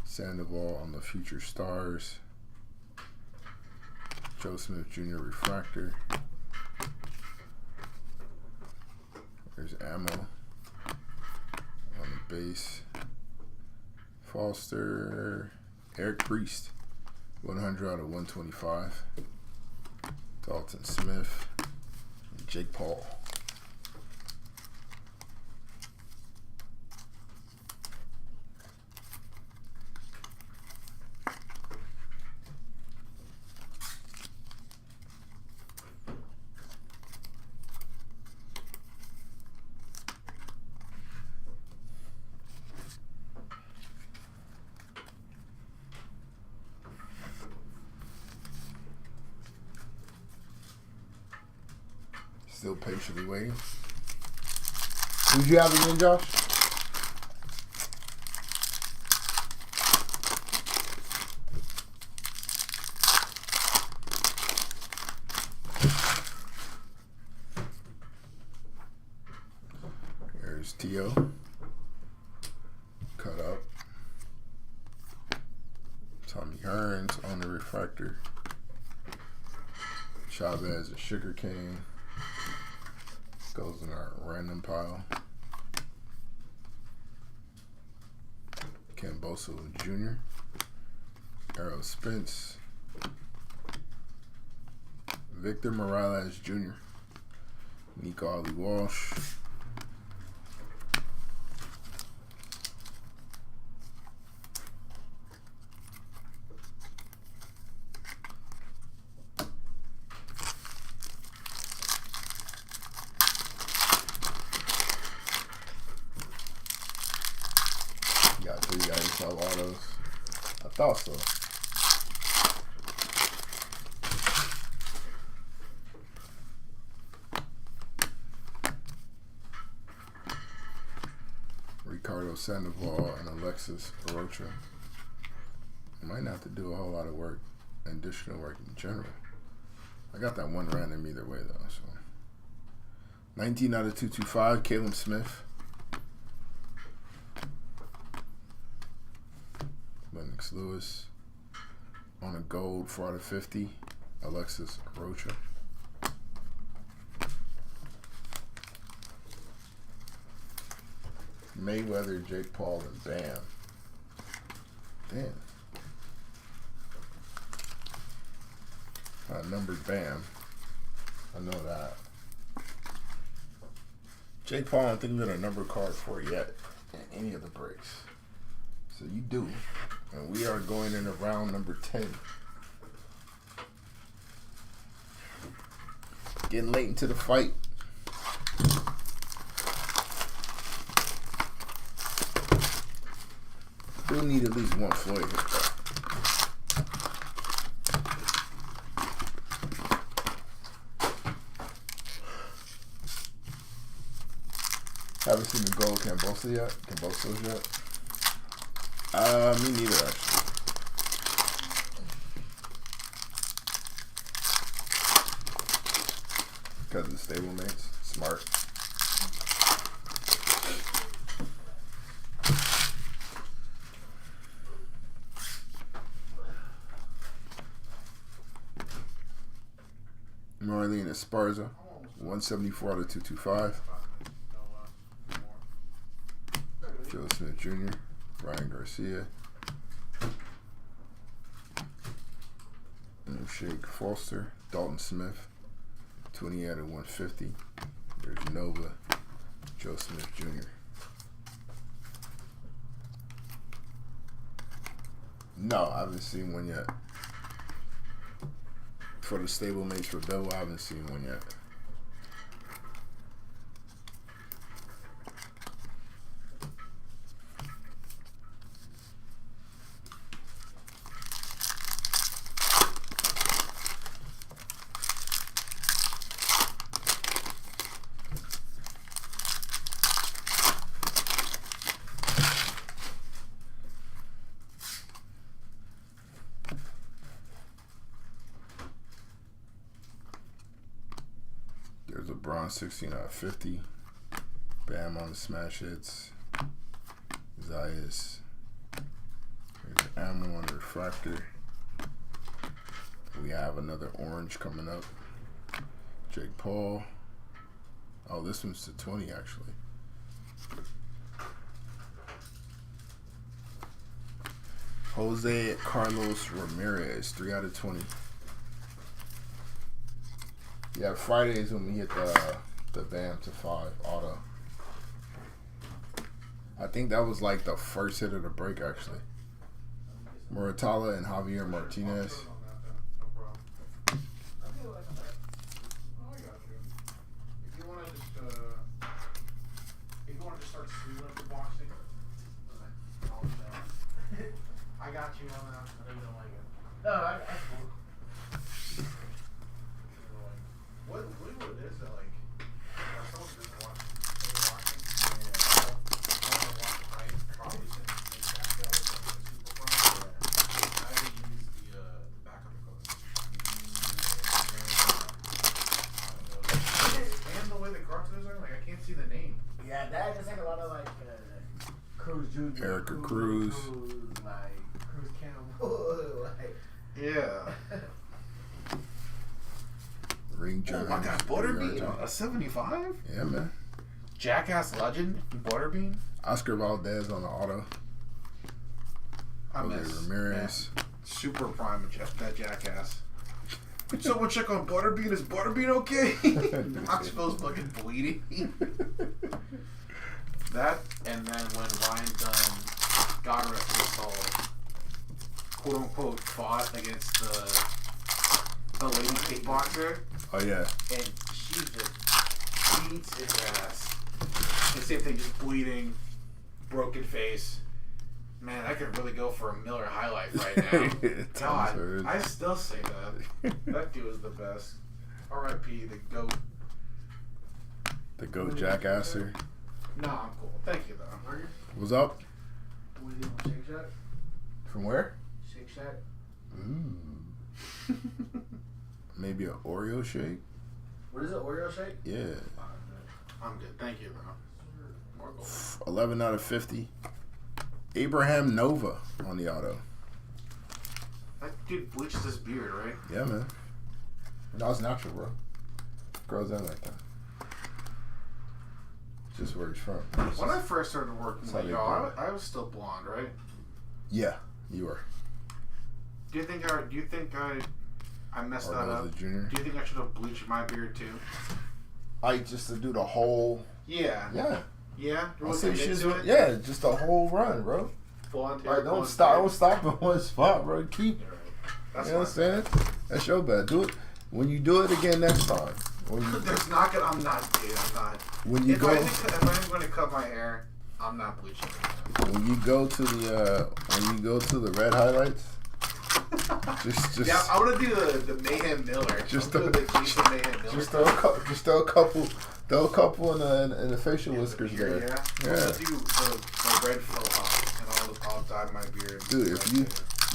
Sandoval on the Future Stars. Joe Smith Jr. Refractor. There's Ammo on the base. Foster. Eric Priest, 100 out of 125. Dalton Smith. And Jake Paul. Still patiently waiting. Who'd you have again, Josh? There's T.O. Cut up. Tommy Hearns on the refractor. Chavez and Sugarcane. Goes in our random pile. Camboso Jr. Errol Spence. Victor Morales Jr. Nico Ali Walsh. Got 3 ISL autos. I thought so. Ricardo Sandoval and Alexis Arocha. Might not have to do a whole lot of work, additional work in general. I got that one random either way though. So 19 out of 225. Caleb Smith. Lennox Lewis. On a gold 4 out of 50. Alexis Rocha. Mayweather, Jake Paul, and Bam. Damn. Numbered Bam. I know that. Jake Paul, I don't think we got a number card for yet in any of the breaks. So you do. And we are going into round number 10. Getting late into the fight. Still need at least one Floyd hit though. Haven't seen the gold Cambosos yet. Me neither actually. Because of the stablemates. Smart. Marlene Esparza, 174 out of 225. Joe Smith Jr., Ryan Garcia, Shake Foster, Dalton Smith, 20 out of 150. There's Nova, Joe Smith Jr. No, I haven't seen one yet. For the stablemates for Bill, I haven't seen one yet. There's a bronze 16 out of 50. Bam on the smash hits. Zayas. There's an ammo on the refractor. We have another orange coming up. Jake Paul. Oh, this one's to 20 actually. Jose Carlos Ramirez, 3 out of 20. Yeah, Fridays when we hit the Bam to 5 auto. I think that was like the first hit of the break actually. Muratalla and Javier Martinez. I got you on that. I know you don't like it. No, that's cool. What it is that like our folks didn't watch watching. Yeah. I want to watch the fight probably since they got killed in the Super Bowl. Yeah. I use the back of the code. And the way the cartoons are, like I can't see the name. Yeah, that just like a lot of like Cruz Jr. Erica Cruz. Like Cruz Campbell. Like Yeah. Ring Oh my God, Butterbean, a 75? Yeah, man. Jackass legend, Butterbean. Oscar Valdez on the auto. I Jose miss Ramirez. man. Super prime that Jackass. Someone check on Butterbean. Is Butterbean okay? Knoxville's fucking bleeding. That, and then when Ryan Dunn, God rest his soul, quote unquote, fought against the lady kickboxer. Oh yeah. And she just beats his ass. The same thing, just bleeding, broken face. Man, I could really go for a Miller High Life right now. God, I still say that. That dude was the best. R.I.P. the GOAT. The GOAT Jackasser. Nah, I'm cool. Thank you, though. What's up? What is it on Shake Shack? From where? Shake Shack. Ooh. maybe an Oreo shake. What is it? Oreo shake? Yeah. I'm good. Thank you, bro. More gold. 11 out of 50. Abraham Nova on the auto. That dude bleaches his beard, right? Yeah, man. No, it's natural, bro. Grows out like that. Just where he's from. When I first started working That's how with they y'all, do I was still blonde, right? Yeah, you were. Do you think I messed Or that as up? a junior. Do you think I should have bleached my beard too? I just to do the whole. Yeah. Yeah. Yeah. I Really say commit shit. to it? Yeah, just the whole run, bro. Blonde hair. Like, don't blonde stop. beard. Don't stop in one spot, bro. Keep. You're right. That's You know what I'm fine. saying? That's your bad. Do it when you do it again next time. When you There's not gonna. I'm not, dude. I'm not. when you If go I'm going to cut my hair, I'm not bleaching it. when you go to the red highlights, just Yeah, I want to do the Mayhem Miller. Just I'm doing the Jason Mayhem Miller. just throw a couple in the facial whiskers beard, there. Yeah. I'm Yeah. gonna do the red faux hawk and I'll dye my beard. Dude, if you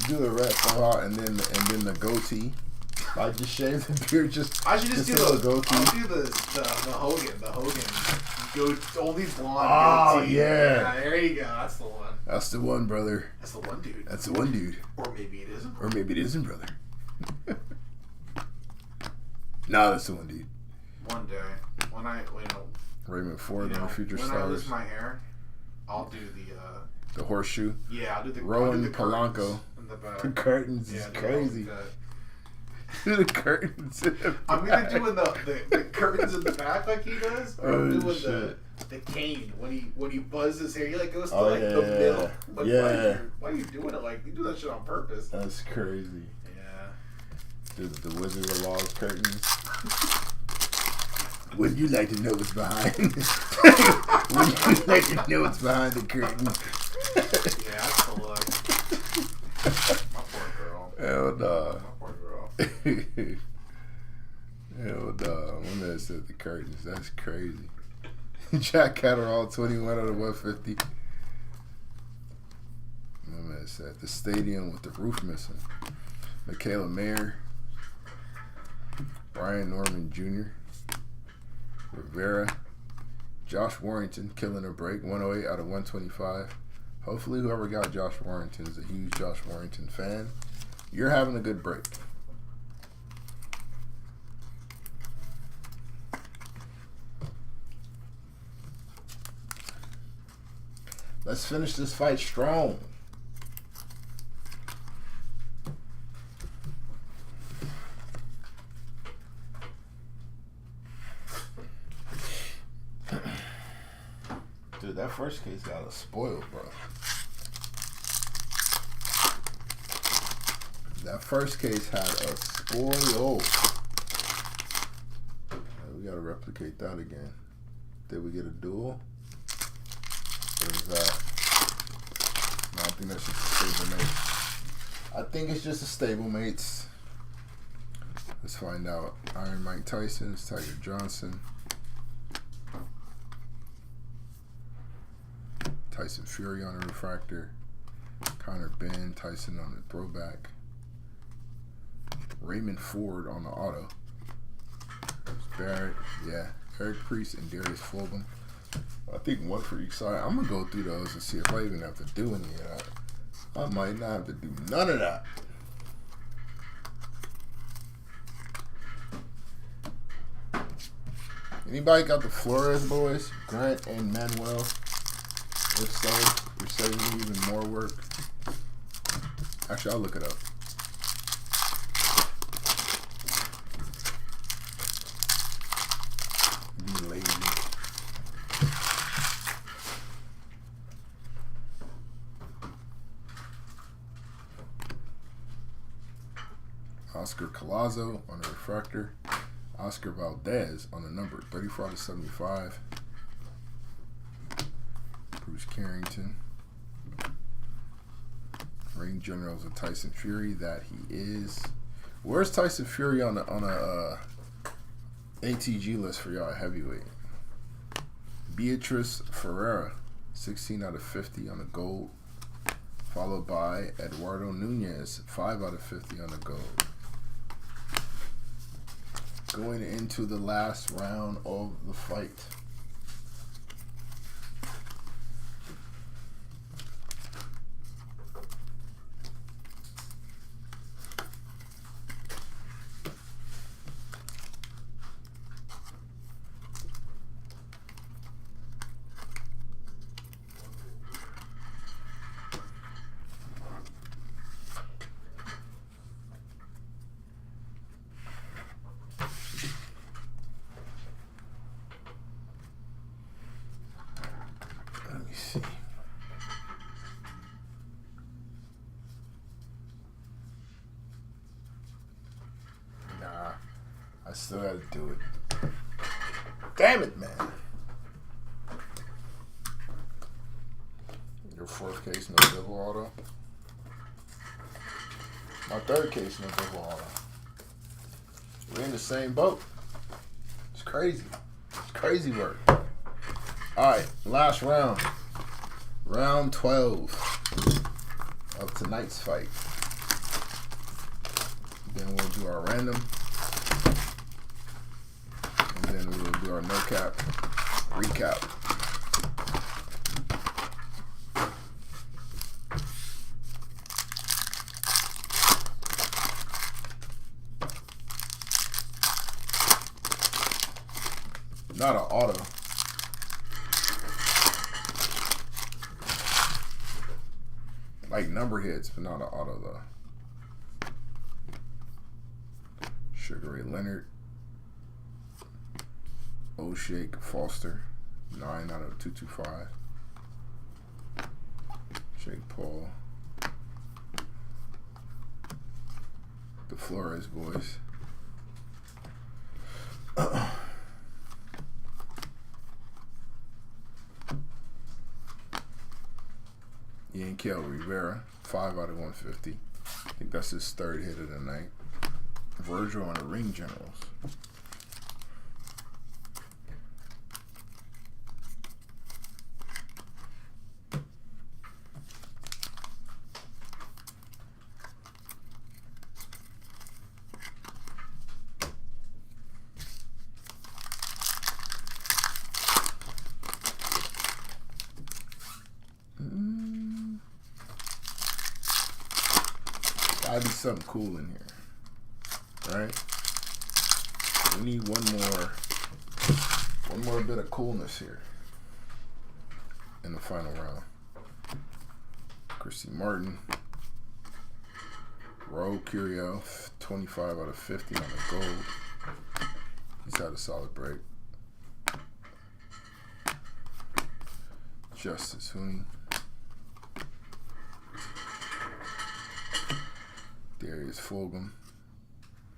do the red faux and then the goatee, like just shave the beard, just I should just do a the goatee. I'll do the Hogan. The Hogan. Only blonde Oh, goatee. yeah. There you go. That's the one. That's the one, brother. That's the one, dude. That's the one, dude. Or maybe it isn't. Or maybe it isn't, brother. No, that's the one, dude. One day, when I Raymond Ford on the Future when I Stars. lose my hair, I'll do The horseshoe. I'll do the Rowan I'll do the Polanco. curtains in the back. The curtains Yeah, is the crazy. Rowan cut. The curtains. I'm either doing the curtains in the back like he does, or I'm Oh, doing shit. the cane when he buzzes his hair. He like goes to Oh, like yeah, the yeah, middle. yeah. Like, Yeah. Why are you doing it? Like you do that shit on purpose. That's crazy. Yeah. The Wizard of Oz curtains. Would you like to know what's behind? Would you like to know what's behind the curtain? Yeah, that's the look. My poor girl. Hell no. My poor girl. Hell no. My man said the curtains. That's crazy. Jack Catterall, 21 out of 150. My man said the stadium with the roof missing. Michaela Mayer. Brian Norman Jr. Rivera. Josh Warrington killing a break. 108 out of 125. Hopefully whoever got Josh Warrington is a huge Josh Warrington fan. You're having a good break. Let's finish this fight strong. Dude, that first case got us spoiled, bro. That first case had us spoiled. We gotta replicate that again. Did we get a duel? What is that? No, I think that's just a stablemate. I think it's just a stablemates. Let's find out. Iron Mike Tyson, Tiger Johnson. Tyson Fury on a refractor. Conor Benn, Tyson on the throwback. Raymond Ford on the auto. Barrett, yeah. Eric Priest and Darius Fulgham. I think one for each side. I'm gonna go through those and see if I even have to do any of that. I might not have to do none of that. Anybody got the Flores boys? Grant and Manuel? If so, you're saving me even more work. Actually, I'll look it up. Be lazy. Oscar Collazo on the refractor. Oscar Valdez on the number 34 out of 75. Bruce Carrington. Ring generals of Tyson Fury that he is. Where's Tyson Fury on a ATG list for y'all heavyweight? Beatrice Ferreira, 16 out of 50 on the gold. Followed by Eduardo Nunez, 5 out of 50 on the gold. Going into the last round of the fight. Let me see. Nah, I still gotta do it. Damn it, man. Your fourth case, no double auto. My third case, no double auto. We're in the same boat. It's crazy. It's crazy work. Alright, last round. Round 12 of tonight's fight. Then we'll do our random. And then we will do our no cap recap. Not an auto. Like number hits, but not an auto though. Sugar Ray Leonard. O'Shake Foster. 9 out of 225. Jake Paul. The Flores boys. Yankel Rivera, 5 out of 150. I think that's his third hit of the night. Virgil on the Ring Generals. Gotta be something cool in here, right? We need one more bit of coolness here in the final round. Christy Martin, Raul Curiel, 25 out of 50 on the gold. He's had a solid break. Justice Hooney. Darius Fulgham,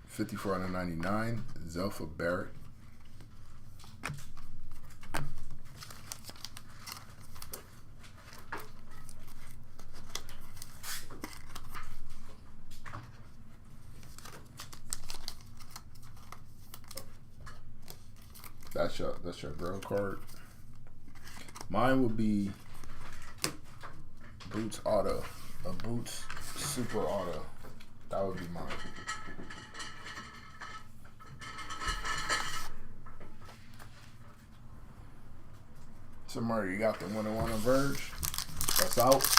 54 out of 99. Zelfa Barrett. That's your girl card. Mine would be Boots Auto, a Boots Super Auto. That would be mine. So Murray, you got the 1-1 on Verge. That's out.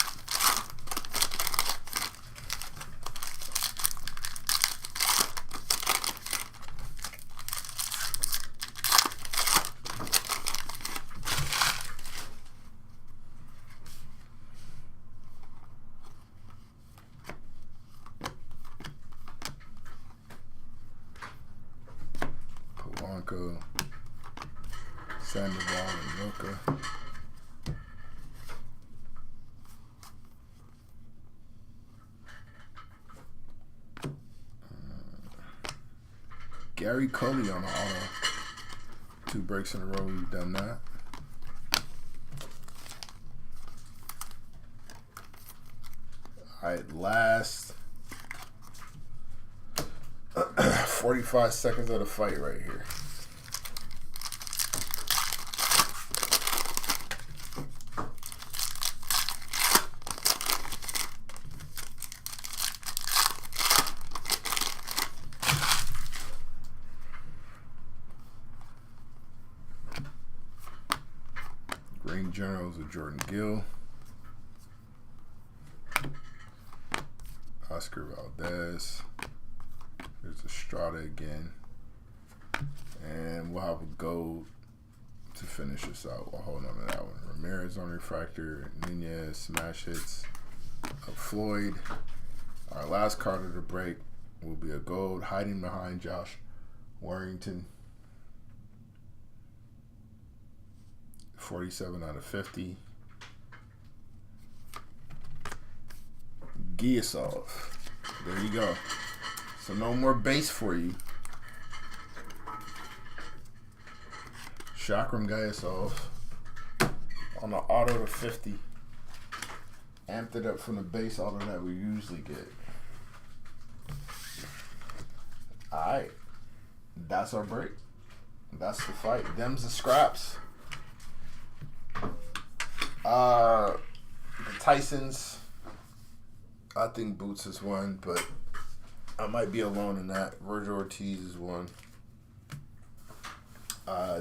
Sandoval and Milka. Gary Coley on the auto. 2 breaks in a row, we've done that. Alright, last 45 seconds of the fight right here. Ring Generals with Jordan Gill. Oscar Valdez. There's Estrada again. And we'll have a gold to finish this out. We'll hold on to that one. Ramirez on refractor. Nunez, smash hits. Floyd. Our last card of the break will be a gold hiding behind Josh Warrington. 47 out of 50. Giasov. There you go. So no more base for you. Chakram Giasov on the auto to 50. Amped it up from the base auto that we usually get. Alright. That's our break. That's the fight. Them's the scraps. The Tysons. I think Boots is one, but I might be alone in that. Virgil Ortiz is one.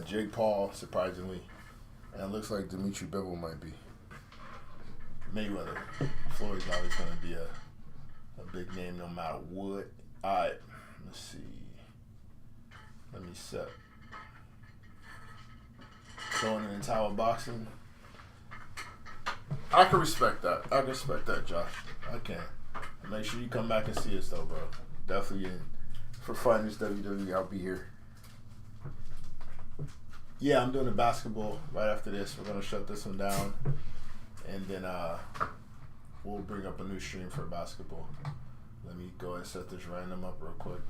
Jake Paul, surprisingly. And it looks like Dimitri Bivol might be. Mayweather. Floyd's always going to be a big name no matter what. Alright, let's see. Let me set. Going in Tower Boxing. I can respect that. I can respect that, Josh. I can. Make sure you come back and see us, though, bro. Definitely in. For Fighters WWE, I'll be here. Yeah, I'm doing the basketball right after this. We're going to shut this one down. And then we'll bring up a new stream for basketball. Let me go and set this random up real quick.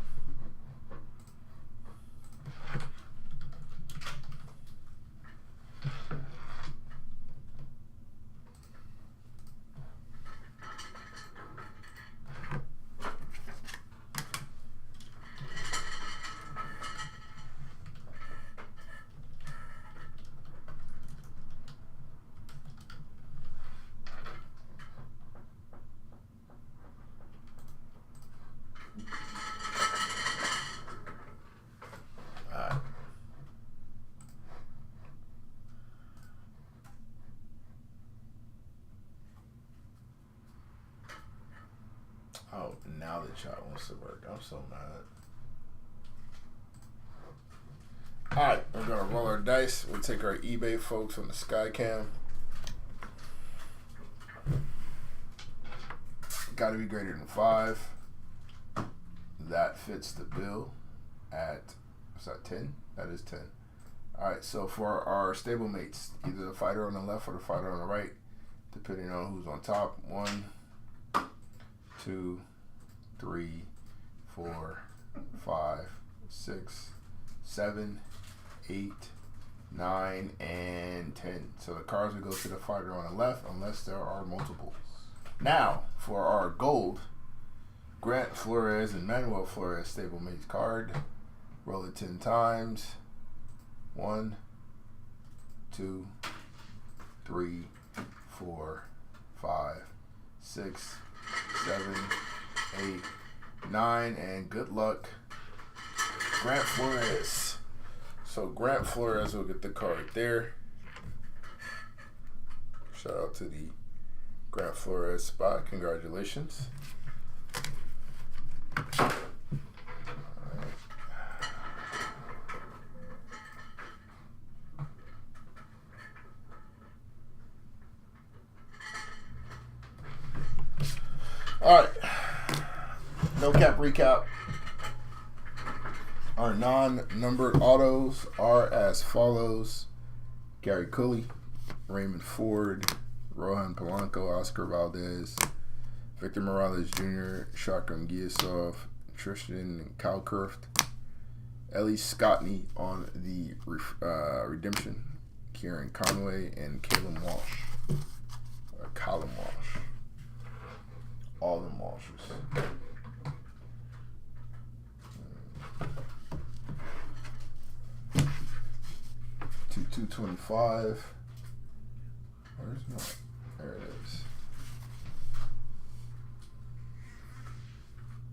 Oh, now the chat wants to work. I'm so mad. Alright, we're going to roll our dice. We'll take our eBay folks on the Skycam. Got to be greater than 5. That fits the bill at, what's that, 10? That is 10. Alright, so for our stablemates, either the fighter on the left or the fighter on the right, depending on who's on top. 1, 2, 3, 4, 5, 6, 7, 8, 9, and 10. So the cards will go to the fighter on the left unless there are multiple. Now, for our gold, Grant Flores and Manuel Flores stablemates card. Roll it 10 times. 1, 2, 3, 4, 5, 6, 7, 8, 9, and good luck, Grant Flores. So Grant Flores will get the card there. Shout out to the Grant Flores spot. Congratulations. Alright, no cap recap. Our non-numbered autos are as follows: Gary Cooley, Raymond Ford, Rohan Polanco, Oscar Valdez, Victor Morales Jr., Chakram Giasov, Tristan Calcurft, Ellie Scottney on the redemption, Kieran Conway, and Callum Walsh. Callum Walsh. All them Walshes. 225. Where's my? There it is.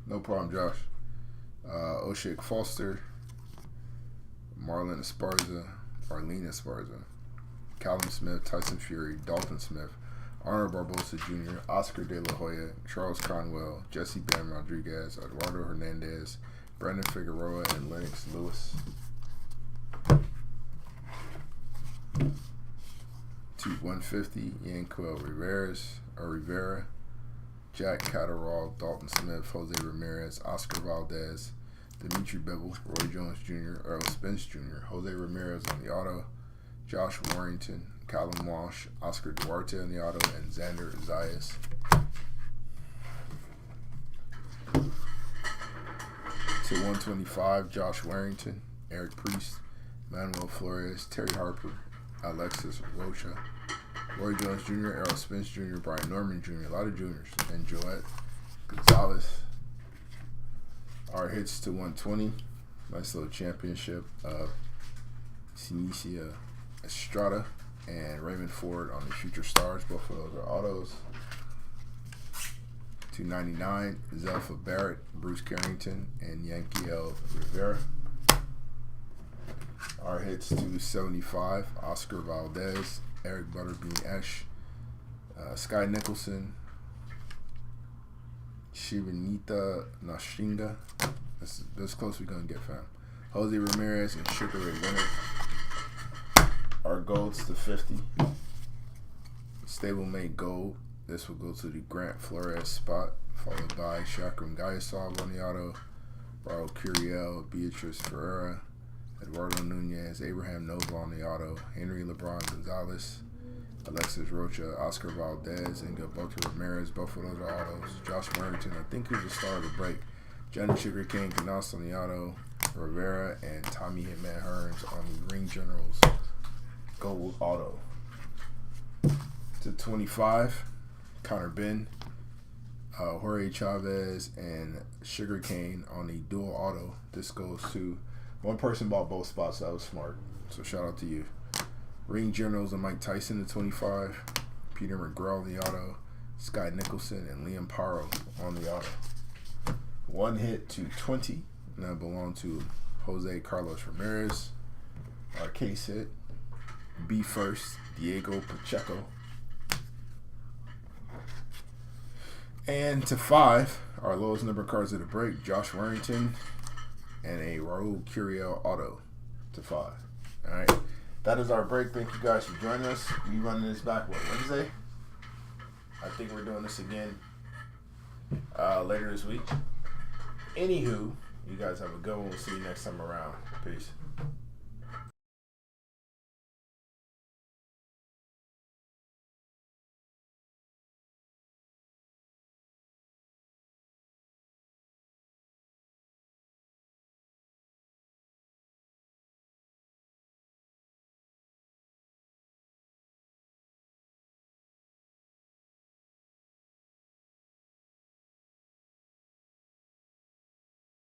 No problem, Josh. Oshik Foster, Marlon Esparza, Arlene Esparza, Callum Smith, Tyson Fury, Dalton Smith, Arnold Barbosa Jr., Oscar De La Hoya, Charles Conwell, Jesse Bam Rodriguez, Eduardo Hernandez, Brandon Figueroa, and Lennox Lewis. To 150, Yanquil Rivera, Jack Catterall, Dalton Smith, Jose Ramirez, Oscar Valdez, Dimitri Bevell, Roy Jones Jr., Earl Spence Jr., Jose Ramirez on the auto, Josh Warrington, Callum Walsh, Oscar Duarte on the auto, and Xander Zayas. To 125, Josh Warrington, Eric Priest, Manuel Flores, Terry Harper, Alexis Rocha, Roy Jones Jr., Errol Spence Jr., Brian Norman Jr., a lot of juniors, and Joette Gonzalez. Our hits to 120, nice little championship of Sinicia Estrada and Raymond Ford on the Future Stars. Both of those are autos. 299, Zelfa Barrett, Bruce Carrington, and Yanquiel Rivera. Our hits to 75, Oscar Valdez, Eric Butterbean Esch, Sky Nicholson, Shivanita Nashinga. That's as close we're going to get, fam. Jose Ramirez and Sugar Ray Leonard. Our golds to 50. Stablemate gold. This will go to the Grant Flores spot, followed by Shakram Gayasov on the auto, Raul Curiel, Beatrice Ferreira, Eduardo Nunez, Abraham Nova on the auto, Henry LeBron Gonzalez, Alexis Rocha, Oscar Valdez, and Gilberto Ramirez. Both of those are autos. Josh Warrington, I think who's the star of the break. Johnny Sugarcane Canas on the auto, Rivera, and Tommy Hitman Hearns on the Ring Generals gold auto. To 25, Connor Ben, Jorge Chavez, and Sugarcane on the dual auto. This goes to one person bought both spots. That was smart. So shout out to you. Ring Generals and Mike Tyson to 25, Peter McGraw on the auto, Sky Nicholson, and Liam Paro on the auto. One hit to 20, and that belonged to Jose Carlos Ramirez. Our case hit, B first, Diego Pacheco. And to 5, our lowest number cards of the break, Josh Warrington and a Raul Curiel auto to 5. All right. That is our break. Thank you guys for joining us. We running this back, Wednesday? I think we're doing this again later this week. Anywho, you guys have a good one. We'll see you next time around. Peace.